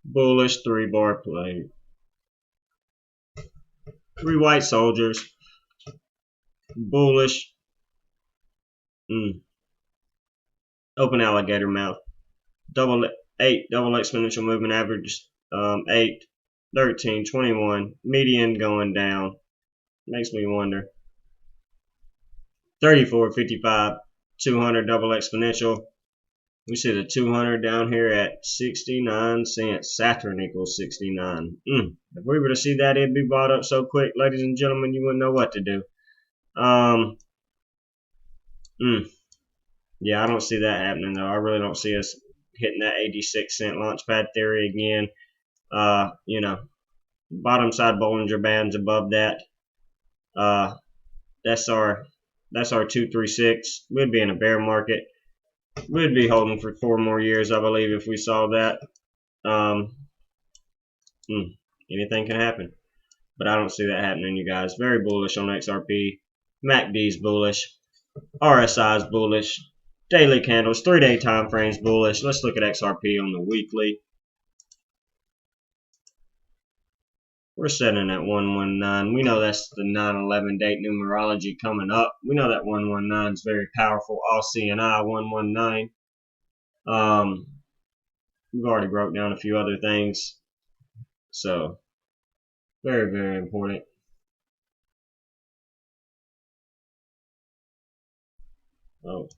Bullish 3-bar play. 3 white soldiers. bullish. Open alligator mouth. Double exponential moving average. 8, 13, 21. Median going down. Makes me wonder. 34, 55, 200 double exponential. We see the 200 down here at 69 cents. Saturn equals 69. If we were to see that, it'd be bought up so quick, ladies and gentlemen, you wouldn't know what to do. Yeah, I don't see that happening though. I really don't see us hitting that 86-cent launchpad theory again. You know, bottom side Bollinger Bands above that. That's our 236. We'd be in a bear market. We'd be holding for 4 more years, I believe, if we saw that. Anything can happen, but I don't see that happening, you guys. Very bullish on XRP. MACD's bullish. RSI's bullish. Daily candles, 3-day time frames bullish. Let's look at XRP on the weekly. We're setting at 119. We know that's the 9/11 date numerology coming up. We know that 119 is very powerful. All CNI 119. We've already broke down a few other things. So, very, very important. Oh.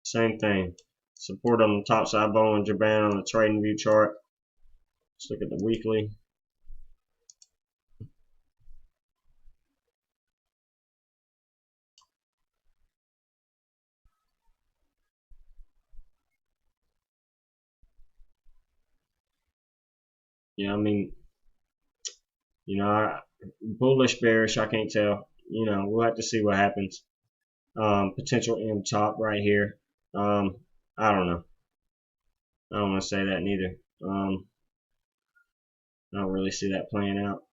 Same thing. Support on the top side, Bollinger Band on the trading view chart. Let's look at the weekly. Yeah, I mean, you know, bullish, bearish, I can't tell. You know, we'll have to see what happens. Potential M top right here. I don't know. I don't want to say that neither. I don't really see that playing out.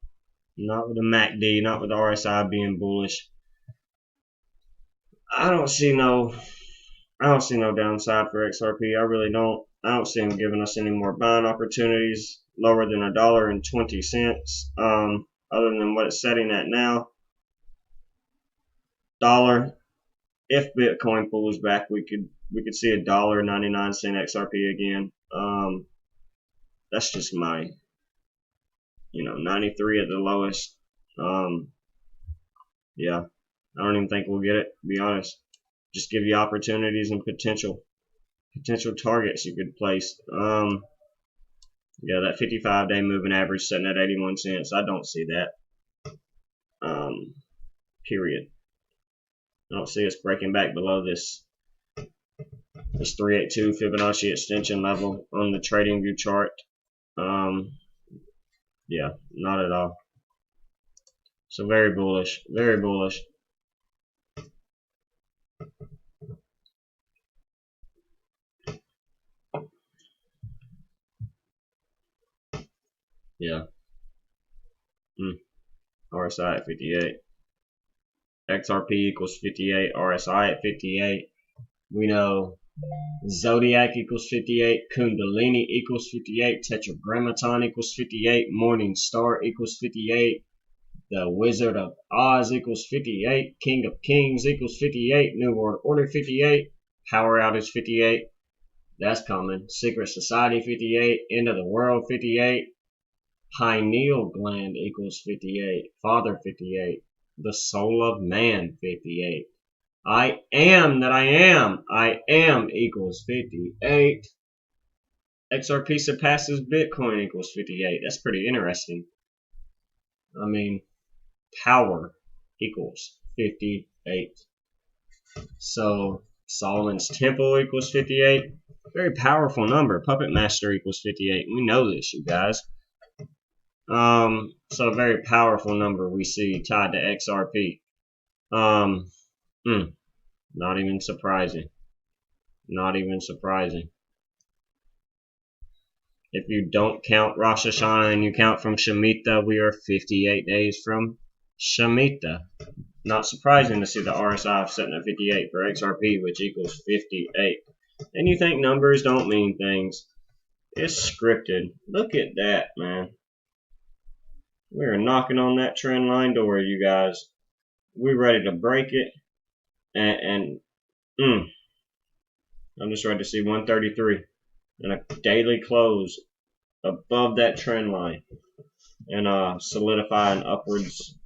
Not with the MACD, not with the RSI being bullish. I don't see no downside for XRP. I really don't. I don't see them giving us any more buying opportunities lower than $1.20. Other than what it's setting at now. Dollar. If Bitcoin pulls back, we could see $1.99 XRP again. That's just my, 93 at the lowest. Yeah, I don't even think we'll get it, to be honest. Just give you opportunities and potential targets you could place. Yeah, that 55-day moving average sitting at 81 cents. I don't see that. Period. I don't see us breaking back below this 382 Fibonacci extension level on the trading view chart. Yeah, not at all. So very bullish, very bullish. Yeah. RSI at 58. XRP equals 58. RSI at 58. We know Zodiac equals 58. Kundalini equals 58. Tetragrammaton equals 58. Morning Star equals 58. The Wizard of Oz equals 58. King of Kings equals 58. New World Order 58. Power Outage 58. That's coming. Secret Society 58. End of the World 58. Pineal Gland equals 58. Father 58. The Soul of Man 58. I am that I am. I am equals 58. XRP surpasses Bitcoin equals 58. That's pretty interesting. I mean, power equals 58. So Solomon's Temple equals 58. Very powerful number. Puppet Master equals 58. We know this, you guys. So a very powerful number we see tied to XRP. Not even surprising. Not even surprising. If you don't count Rosh Hashanah and you count from Shemitah, we are 58 days from Shemitah. Not surprising to see the RSI setting at 58 for XRP, which equals 58. And you think numbers don't mean things. It's scripted. Look at that, man. We're knocking on that trend line door, you guys. We're ready to break it. And I'm just ready to see 133 and a daily close above that trend line and solidify an upwards,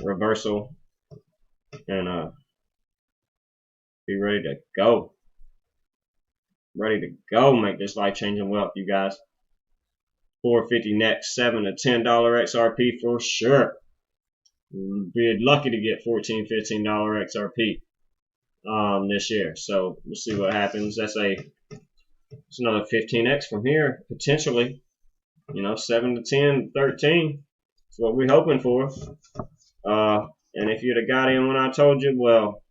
reversal and be ready to go. Ready to go. Make this life-changing wealth, you guys. 450 next, $7 to $10 XRP for sure. Be lucky to get $14, $15 XRP this year. So we'll see what happens. It's another 15x from here potentially. 7 to 10, 13. That's what we're hoping for. And if you'd have got in when I told you, well,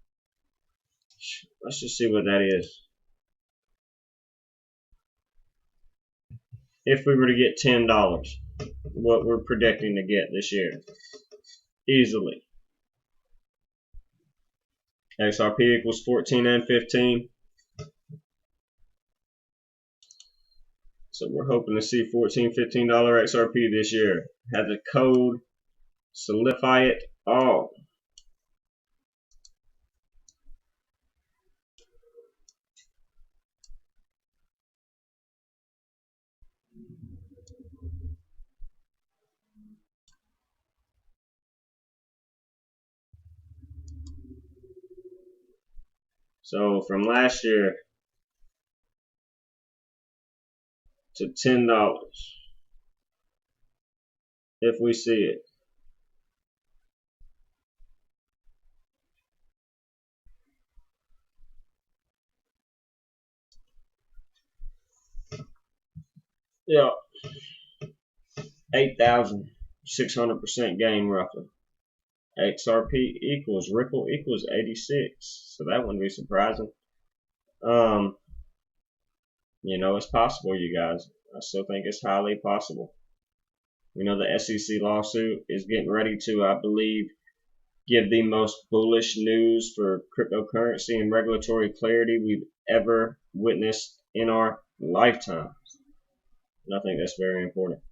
let's just see what that is. If we were to get $10, what we're predicting to get this year, easily. XRP equals 14 and 15. So we're hoping to see $14, $15 XRP this year. Have the code, solidify it all. So from last year to $10, if we see it. Yeah, 8,600% gain roughly. XRP equals Ripple equals 86, so that wouldn't be surprising. It's possible, you guys. I still think it's highly possible. We know the SEC lawsuit is getting ready to, I believe, give the most bullish news for cryptocurrency and regulatory clarity we've ever witnessed in our lifetimes. And I think that's very important.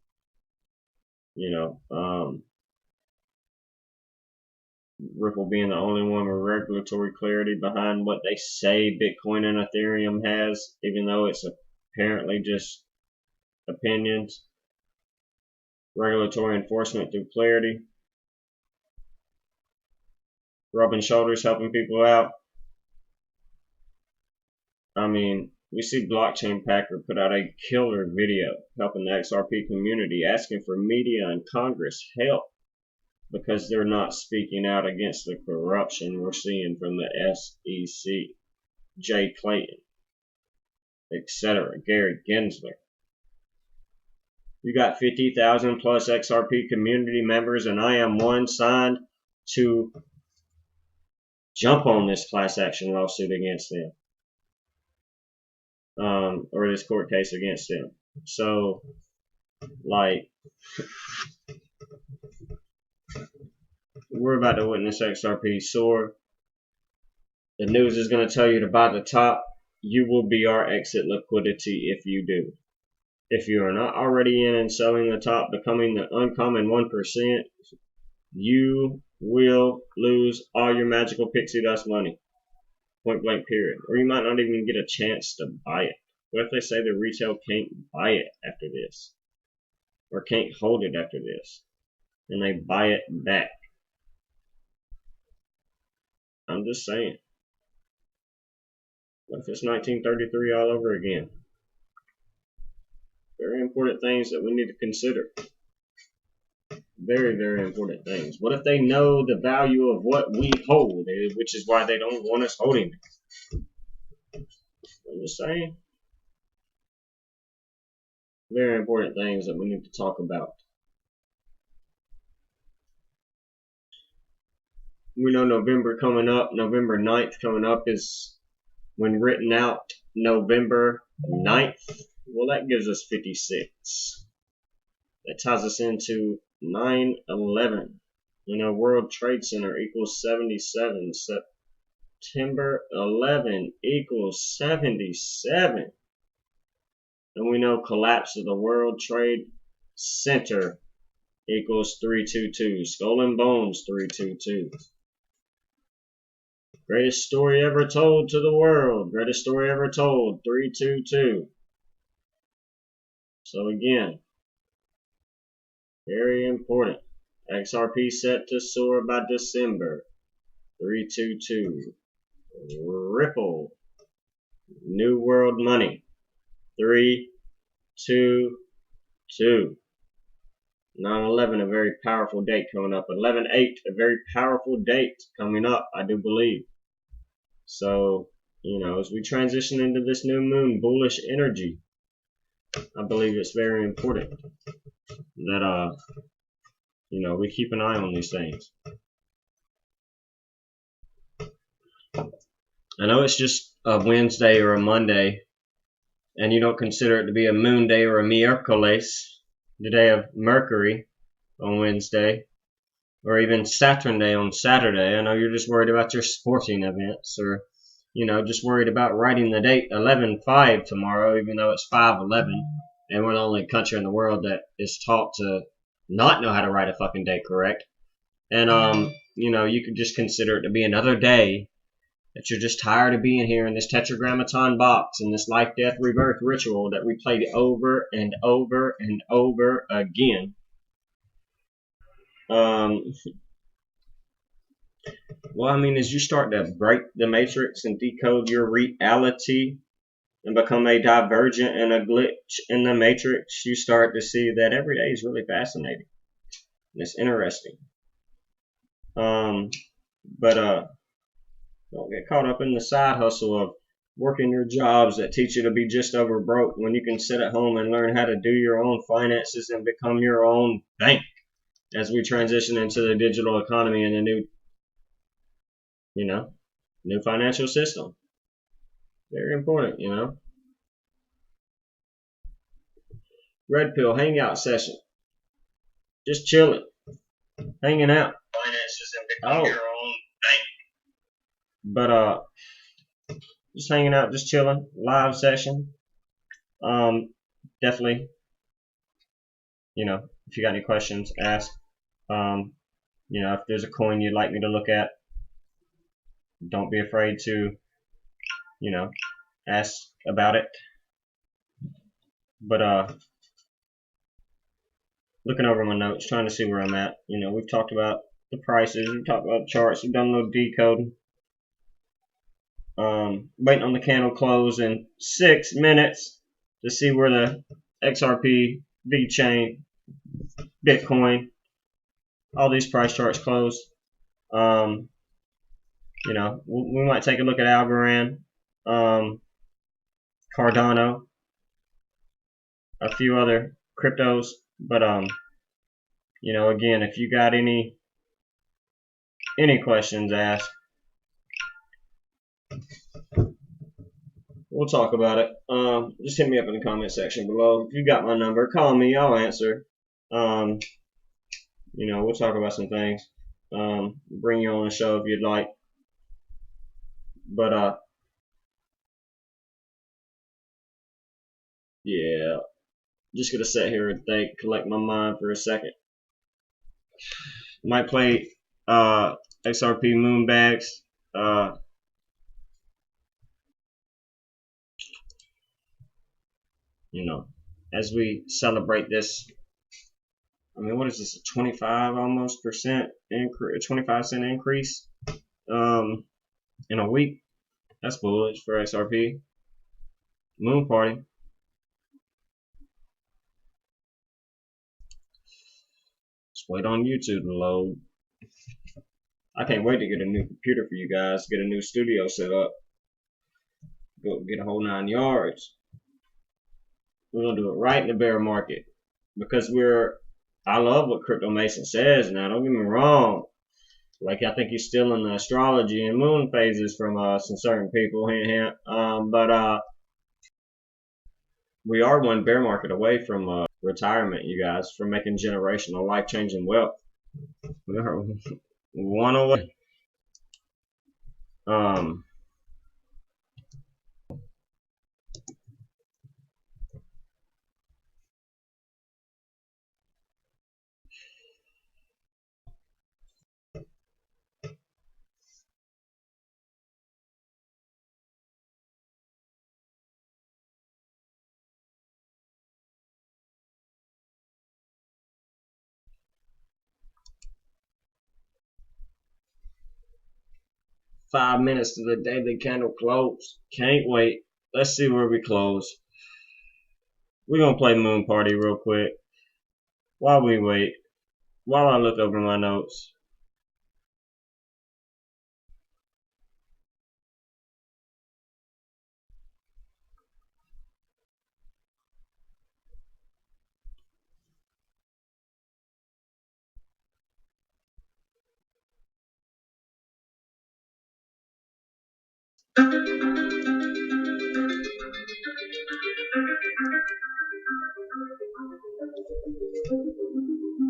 Ripple being the only one with regulatory clarity behind what they say Bitcoin and Ethereum has, even though it's apparently just opinions. Regulatory enforcement through clarity. Rubbing shoulders, helping people out. We see Blockchain Packer put out a killer video helping the XRP community, asking for media and Congress help because they're not speaking out against the corruption we're seeing from the SEC, Jay Clayton, etc., Gary Gensler. You got 50,000 plus XRP community members, and I am one signed to jump on this class action lawsuit against them. Or this court case against them. So, we're about to witness XRP soar. The news is going to tell you to buy the top. You will be our exit liquidity if you do. If you are not already in and selling the top, becoming the uncommon 1%, you will lose all your magical pixie dust money. Point blank period. Or you might not even get a chance to buy it. What if they say the retail can't buy it after this? Or can't hold it after this? And they buy it back. I'm just saying. What if it's 1933 all over again? Very important things that we need to consider. Very, very important things. What if they know the value of what we hold, which is why they don't want us holding it? I'm just saying. Very important things that we need to talk about. We know November coming up, November 9th coming up is when written out November 9th. Well, that gives us 56. That ties us into 9/11. World Trade Center equals 77. September 11 equals 77. And we know collapse of the World Trade Center equals 322. Skull and Bones 322. Greatest story ever told to the world. Greatest story ever told 322. So again, very important. XRP set to soar by December 322. Ripple. New World Money 322. 9/11, a very powerful date coming up. 11/8, a very powerful date coming up, I do believe. So, as we transition into this new moon bullish energy, I believe it's very important that, we keep an eye on these things. I know it's just a Wednesday or a Monday, and you don't consider it to be a moon day or a miércoles, the day of Mercury on Wednesday, or even Saturn day on Saturday. I know you're just worried about your sporting events, or, just worried about writing the date 11/5 tomorrow, even though it's 5/11, and we're the only country in the world that is taught to not know how to write a fucking date correct. And, you could just consider it to be another day that you're just tired of being here in this tetragrammaton box, in this life, death, rebirth ritual that we played over and over and over again. As you start to break the matrix and decode your reality and become a divergent and a glitch in the matrix, you start to see that every day is really fascinating. And it's interesting. Don't get caught up in the side hustle of working your jobs that teach you to be just over broke when you can sit at home and learn how to do your own finances and become your own bank as we transition into the digital economy and a new financial system. Very important, Red pill hangout session. Just chilling, hanging out. Finances and become your own bank. But just hanging out, just chilling, live session. Definitely, if you got any questions, ask. If there's a coin you'd like me to look at, don't be afraid to, ask about it. But looking over my notes, trying to see where I'm at. We've talked about the prices, we've talked about the charts, we've done a little decoding. Waiting on the candle close in 6 minutes to see where the XRP, VeChain, Bitcoin, all these price charts close. We might take a look at Algorand, Cardano, a few other cryptos. But again, if you got any questions, ask. We'll talk about it. Just hit me up in the comment section below. If you got my number, call me. I'll answer. We'll talk about some things. Bring you on the show if you'd like. But yeah, just gonna sit here and think, collect my mind for a second. Might play XRP Moonbags. As we celebrate this, what is this, a 25 almost percent increase, 25 cent increase in a week? That's bullish for XRP. Moon party. Just wait on YouTube to load. I can't wait to get a new computer for you guys, get a new studio set up, go get a whole 9 yards. We're gonna do it right in the bear market because I love what Crypto Mason says now. Don't get me wrong. Like, I think he's stealing the astrology and moon phases from some certain people. Hint, hint. But we are one bear market away from retirement, you guys, from making generational, life-changing wealth. We're one away. 5 minutes to the daily candle close. Can't wait. Let's see where we close. We're gonna play Moon Party real quick while we wait. While I look over my notes.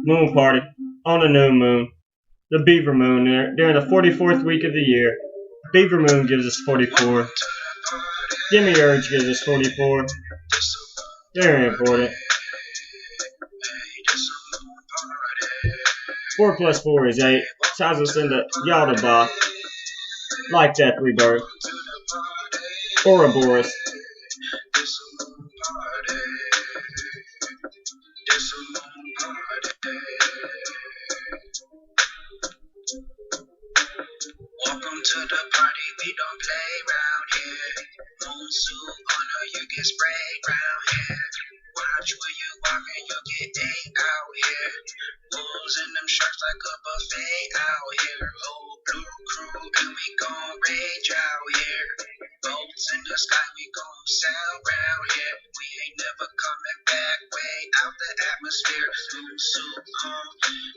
Moon Party on the new moon. The Beaver Moon during the 44th week of the year. Beaver Moon gives us 44. Gimme Urge gives us 44. Very important. 4 plus 4 is 8. Ties us into Yaldabaoth. Like Death Rebirth. Ouroboros. Welcome to the party, we don't play round here. Moon suit on or you get sprayed round here. Watch where you walking, you'll get ate out here. Wolves and them sharks like a buffet out here. Whole blue crew and we gon' rage out here. Boats in the sky, we gon' sail round here. We ain't never coming back, way out the atmosphere. Moon suit on,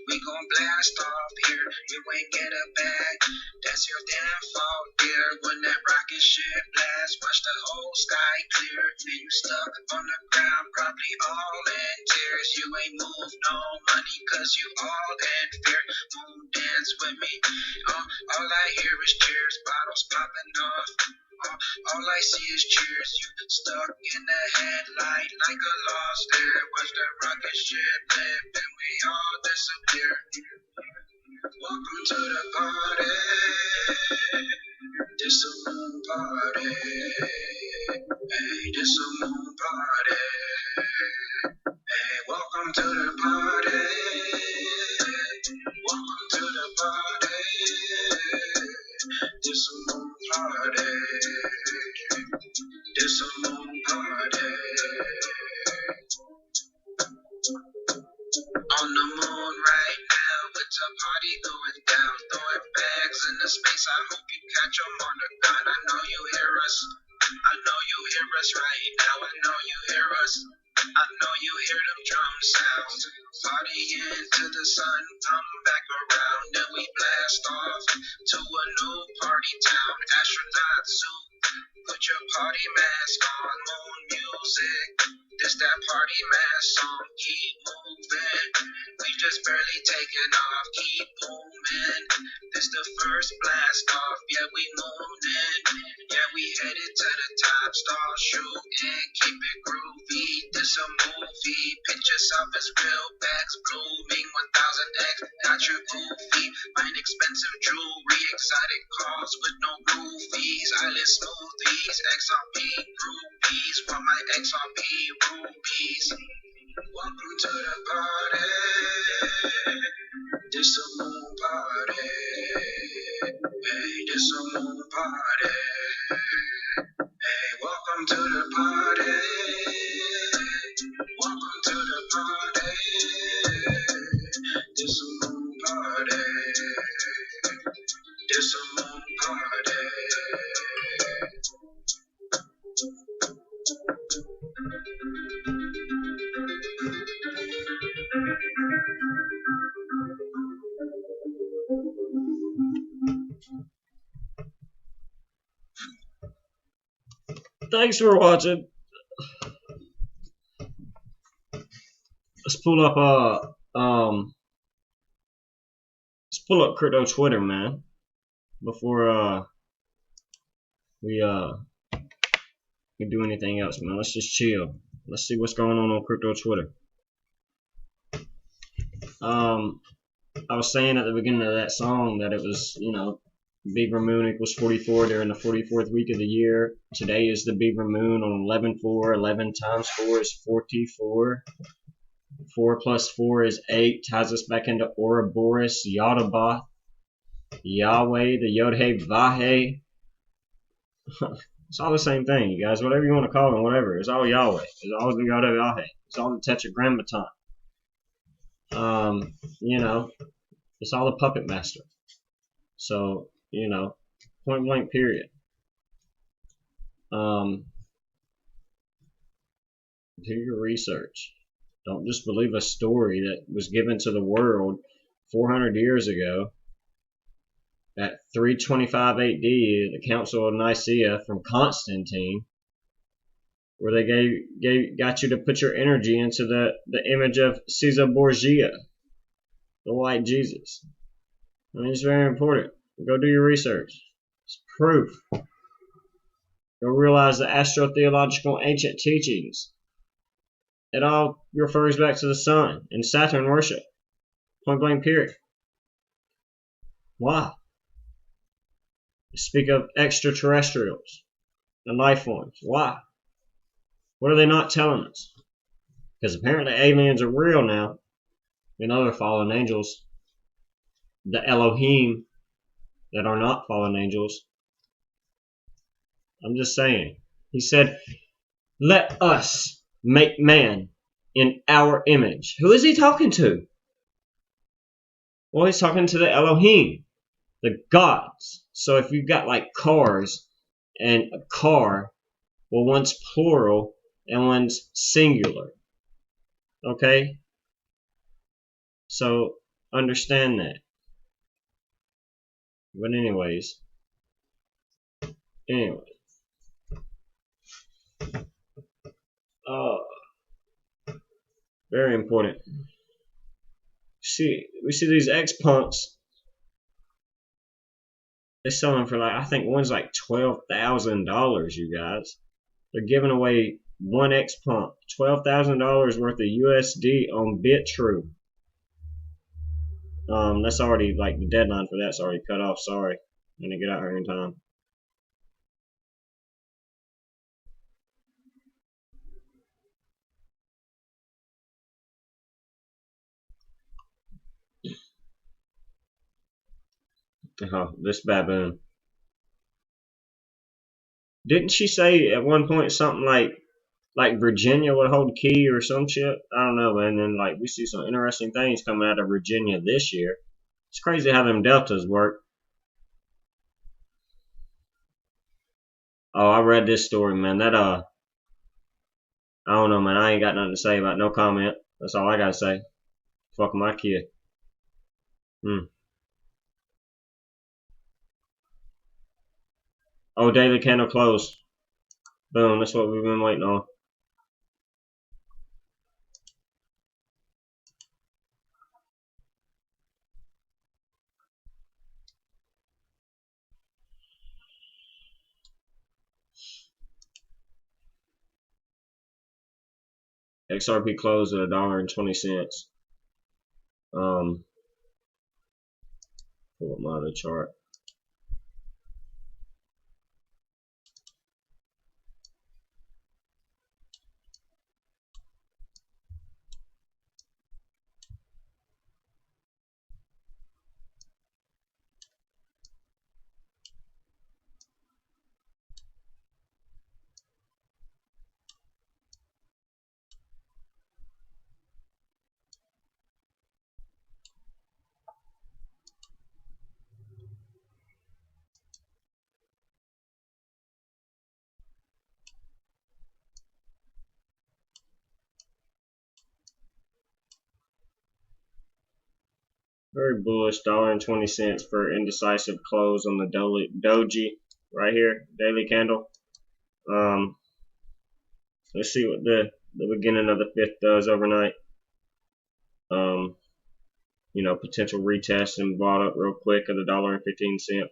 we gon' blast off here. You ain't get a bag, that's your damn fault, dear. When that rocket ship blasts, watch the whole sky clear. Then you stuck on the ground, probably all in tears. You ain't moved no money, cause you all in fear. Moon dance with me, all I hear is cheers. Bottles popping off, all I see is cheers. You stuck in the headlight like a lost deer. Watch the rocket ship lift and we all disappear. Welcome to the party. This a moon party. Hey, this a moon party. Hey, welcome to the party. Welcome to the party. This a moon party. This a moon party. On the moon right now, it's a party going down. Throwing bags in the space, I hope you catch 'em on the gun. I know you hear us. I know you hear us right now. I know you hear us. I know you hear them drum sounds. Partying till the sun come back around. Then we blast off to a new party town. Astronaut suit, put your party mask on. Moon music, this that party mask song. Keep moving, we just barely taking off. Keep booming, this the first blast off. Yeah, we mooning, yeah, we headed to the top. Start shooting, keep it groovy. This a movie, pitch yourself as real bags blooming. 1000x, got your goofy. Buying expensive jewelry, exotic cars with no roofies. Island smoothies, XRP rupees. Want my XRP rupees. Welcome to the party. This a moon party. Hey, this a moon party. Hey, welcome to the party. Welcome to the party. This a moon party. This a moon party. Thanks for watching. Let's pull up pull up crypto Twitter, man, before we do anything else, man. Let's just chill. Let's see what's going on crypto Twitter. I was saying at the beginning of that song that it was, you know, Beaver Moon equals 44 during the 44th week of the year. Today is the Beaver Moon on 11/4. 11 times 4 is 44. 4 plus 4 is 8. Ties us back into Ouroboros, Yaldabaoth, Yahweh, the Yod-He Vahe. It's all the same thing, you guys. Whatever you want to call them, whatever. It's all Yahweh. It's all the Yod-He Vahe. It's all the Tetragrammaton. You know, it's all the puppet master. So, you know, point blank period. Do your research. Don't just believe a story that was given to the world 400 years ago at 325 AD, the Council of Nicaea from Constantine, where they got you to put your energy into the image of Caesar Borgia, the white Jesus. I mean, it's very important. Go do your research. It's proof. Go realize the astrotheological ancient teachings. It all refers back to the sun and Saturn worship. Point blank period. Why? They speak of extraterrestrials and life forms. Why? What are they not telling us? Because apparently aliens are real now. And other fallen angels. The Elohim that are not fallen angels. I'm just saying. He said, let us make man in our image. Who is he talking to? Well, he's talking to the Elohim, the gods. So if you've got like cars and a car, well, one's plural and one's singular. Okay? So understand that. But anyways. Very important. We see these X-punks. They're selling for like, I think one's like $12,000, you guys. They're giving away one X-punk, $12,000 worth of USD on BitTrue. That's already, like, the deadline for that's already cut off. Sorry. I'm gonna get out here in time. Oh, this baboon. Didn't she say at one point something like Virginia would hold key or some shit? I don't know, man. And then like we see some interesting things coming out of Virginia this year. It's crazy how them deltas work. Oh, I read this story, man. That I don't know, man. I ain't got nothing to say about no comment. That's all I gotta say. Fuck my kid. Oh, daily candle close. Boom, that's what we've been waiting on. XRP closed at $1.20. Pull up my other chart. Very bullish, $1.20 for indecisive close on the doji right here, daily candle. Let's see what the beginning of the 5th does overnight. You know, potential retest and bought up real quick at $1.15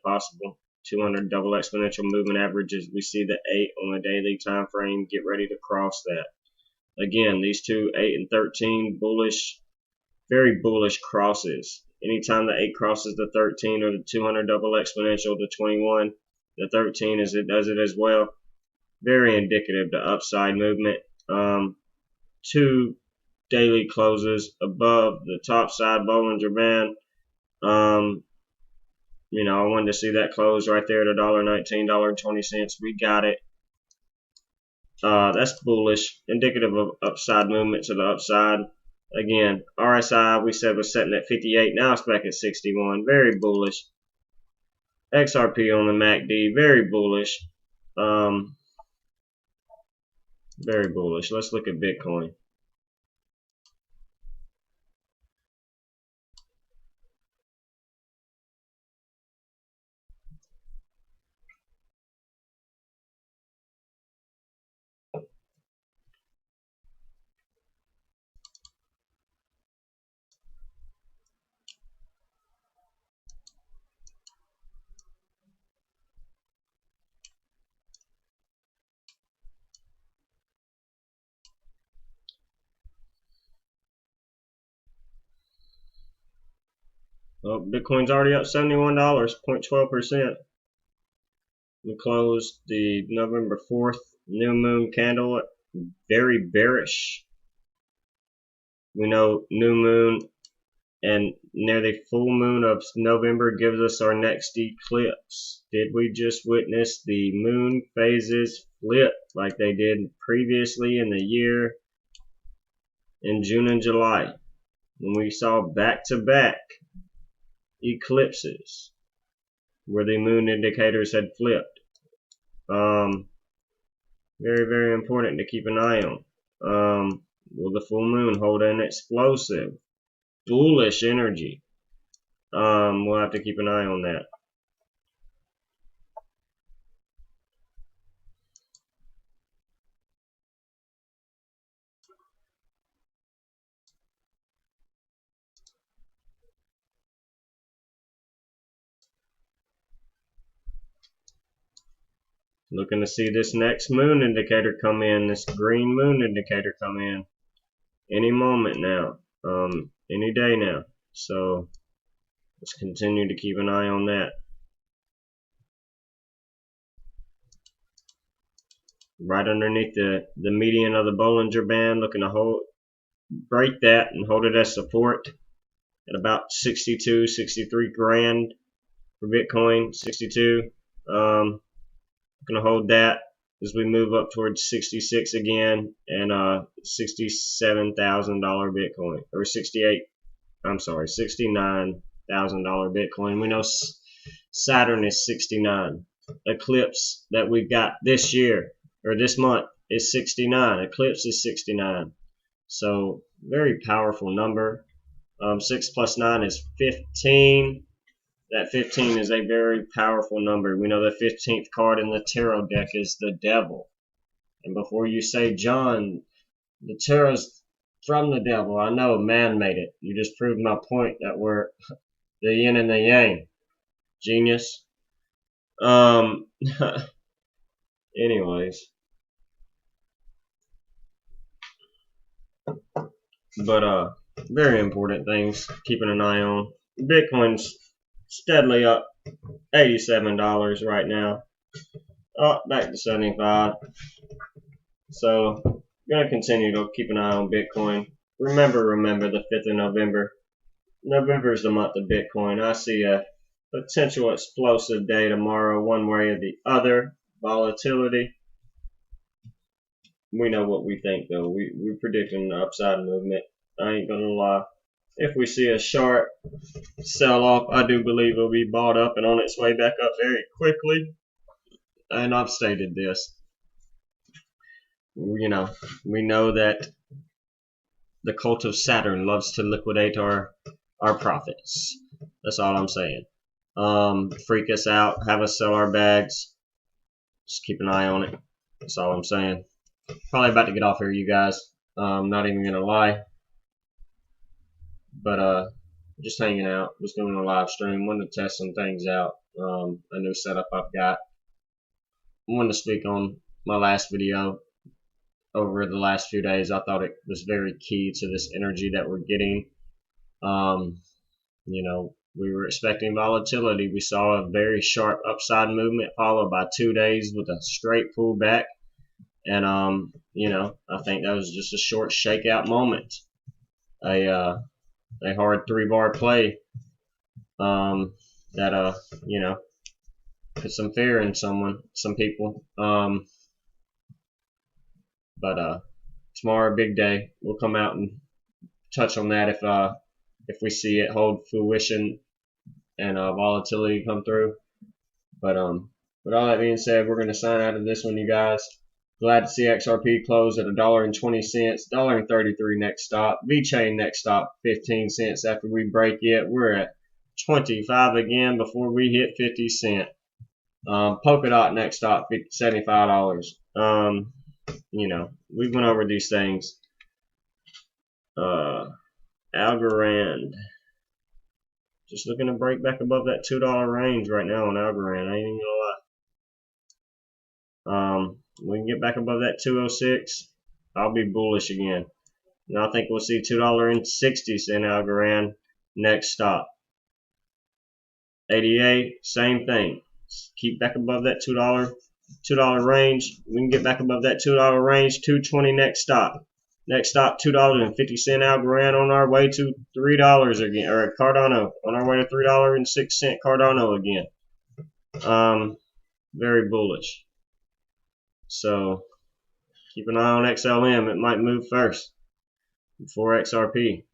possible. 200 double exponential movement averages. We see the 8 on the daily time frame. Get ready to cross that. Again, these two, 8 and 13, bullish, very bullish crosses. Anytime the 8 crosses the 13 or the 200 double exponential, the 21, the 13 as it does it as well. Very indicative to upside movement. 2 daily closes above the top side Bollinger Band. You know, I wanted to see that close right there at $1.19, $1.20. We got it. That's bullish, indicative of upside movement to the upside. Again, RSI we said was setting at 58. Now it's back at 61. Very bullish. XRP on the MACD, very bullish. Very bullish. Let's look at Bitcoin. Oh, Bitcoin's already up $71, 0.12%. We closed the November 4th new moon candle very bearish. We know new moon and nearly full moon of November gives us our next eclipse. Did we just witness the moon phases flip like they did previously in the year in June and July when we saw back-to-back eclipses where the moon indicators had flipped? Very, very important to keep an eye on. Will the full moon hold an explosive, bullish energy? We'll have to keep an eye on that. Looking to see this next moon indicator come in, this green moon indicator come in any moment now, any day now. So let's continue to keep an eye on that. Right underneath the median of the Bollinger Band, looking to break that and hold it as support at about 62, 63 grand for Bitcoin, 62. Gonna hold that as we move up towards 66 again and $67,000 Bitcoin, or $69,000 Bitcoin. We know Saturn is 69. Eclipse that we've got this year or this month is 69. Eclipse is 69. So very powerful number. 6 plus 9 is 15. That 15 is a very powerful number. We know the 15th card in the tarot deck is the devil. And before you say, John, the tarot's from the devil, I know, man made it. You just proved my point that we're the yin and the yang. Genius. Anyways. But very important things. Keeping an eye on. Bitcoin's steadily up $87 right now. Oh, back to 75. So gonna continue to keep an eye on Bitcoin. Remember the 5th of November. November is the month of Bitcoin. I see a potential explosive day tomorrow, one way or the other. Volatility. We know what we think though. We're predicting the upside movement. I ain't gonna lie. If we see a sharp sell-off, I do believe it'll be bought up and on its way back up very quickly. And I've stated this. You know, we know that the cult of Saturn loves to liquidate our profits. That's all I'm saying. Freak us out, have us sell our bags. Just keep an eye on it. That's all I'm saying. Probably about to get off here, you guys. Not even gonna lie. But just hanging out, was doing a live stream, wanted to test some things out, a new setup I've got. I wanted to speak on my last video over the last few days. I thought it was very key to this energy that we're getting. You know, we were expecting volatility. We saw a very sharp upside movement followed by 2 days with a straight pullback. And, you know, I think that was just a short shakeout moment. A hard 3-bar play that, you know, put some fear in some people. But tomorrow, big day. We'll come out and touch on that if we see it hold fruition and volatility come through. But with all that being said, we're going to sign out of this one, you guys. Glad to see XRP close at $1.20, $1.33 next stop. VeChain next stop, 15 cents after we break it. We're at 25 again before we hit 50 cents. Polkadot next stop, $75. You know, we went over these things. Algorand. Just looking to break back above that $2 range right now on Algorand. I ain't even gonna lie. We can get back above that 206. I'll be bullish again. And I think we'll see $2.60 Algorand next stop. ADA, same thing. Keep back above that $2 range. We can get back above that $2 range. 220 next stop. Next stop, $2.50 Algorand on our way to $3 again, or Cardano on our way to $3.06 Cardano again. Very bullish. So keep an eye on XLM. It might move first before XRP.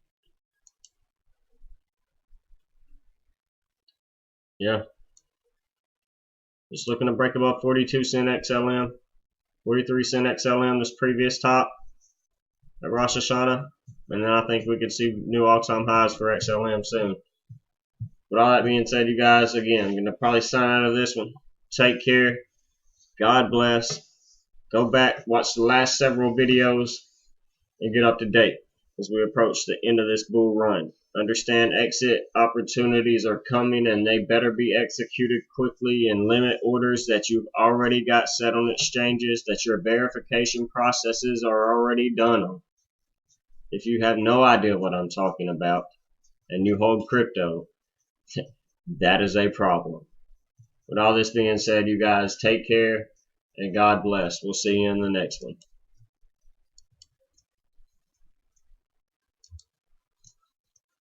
Yeah. Just looking to break above 42 cent XLM, 43 cent XLM, this previous top at Rosh Hashanah. And then I think we could see new all-time highs for XLM soon. With all that being said, you guys, again, I'm going to probably sign out of this one. Take care. God bless. Go back, watch the last several videos, and get up to date as we approach the end of this bull run. Understand exit opportunities are coming, and they better be executed quickly and limit orders that you've already got set on exchanges, that your verification processes are already done on. If you have no idea what I'm talking about and you hold crypto, that is a problem. With all this being said, you guys, take care and God bless. We'll see you in the next one.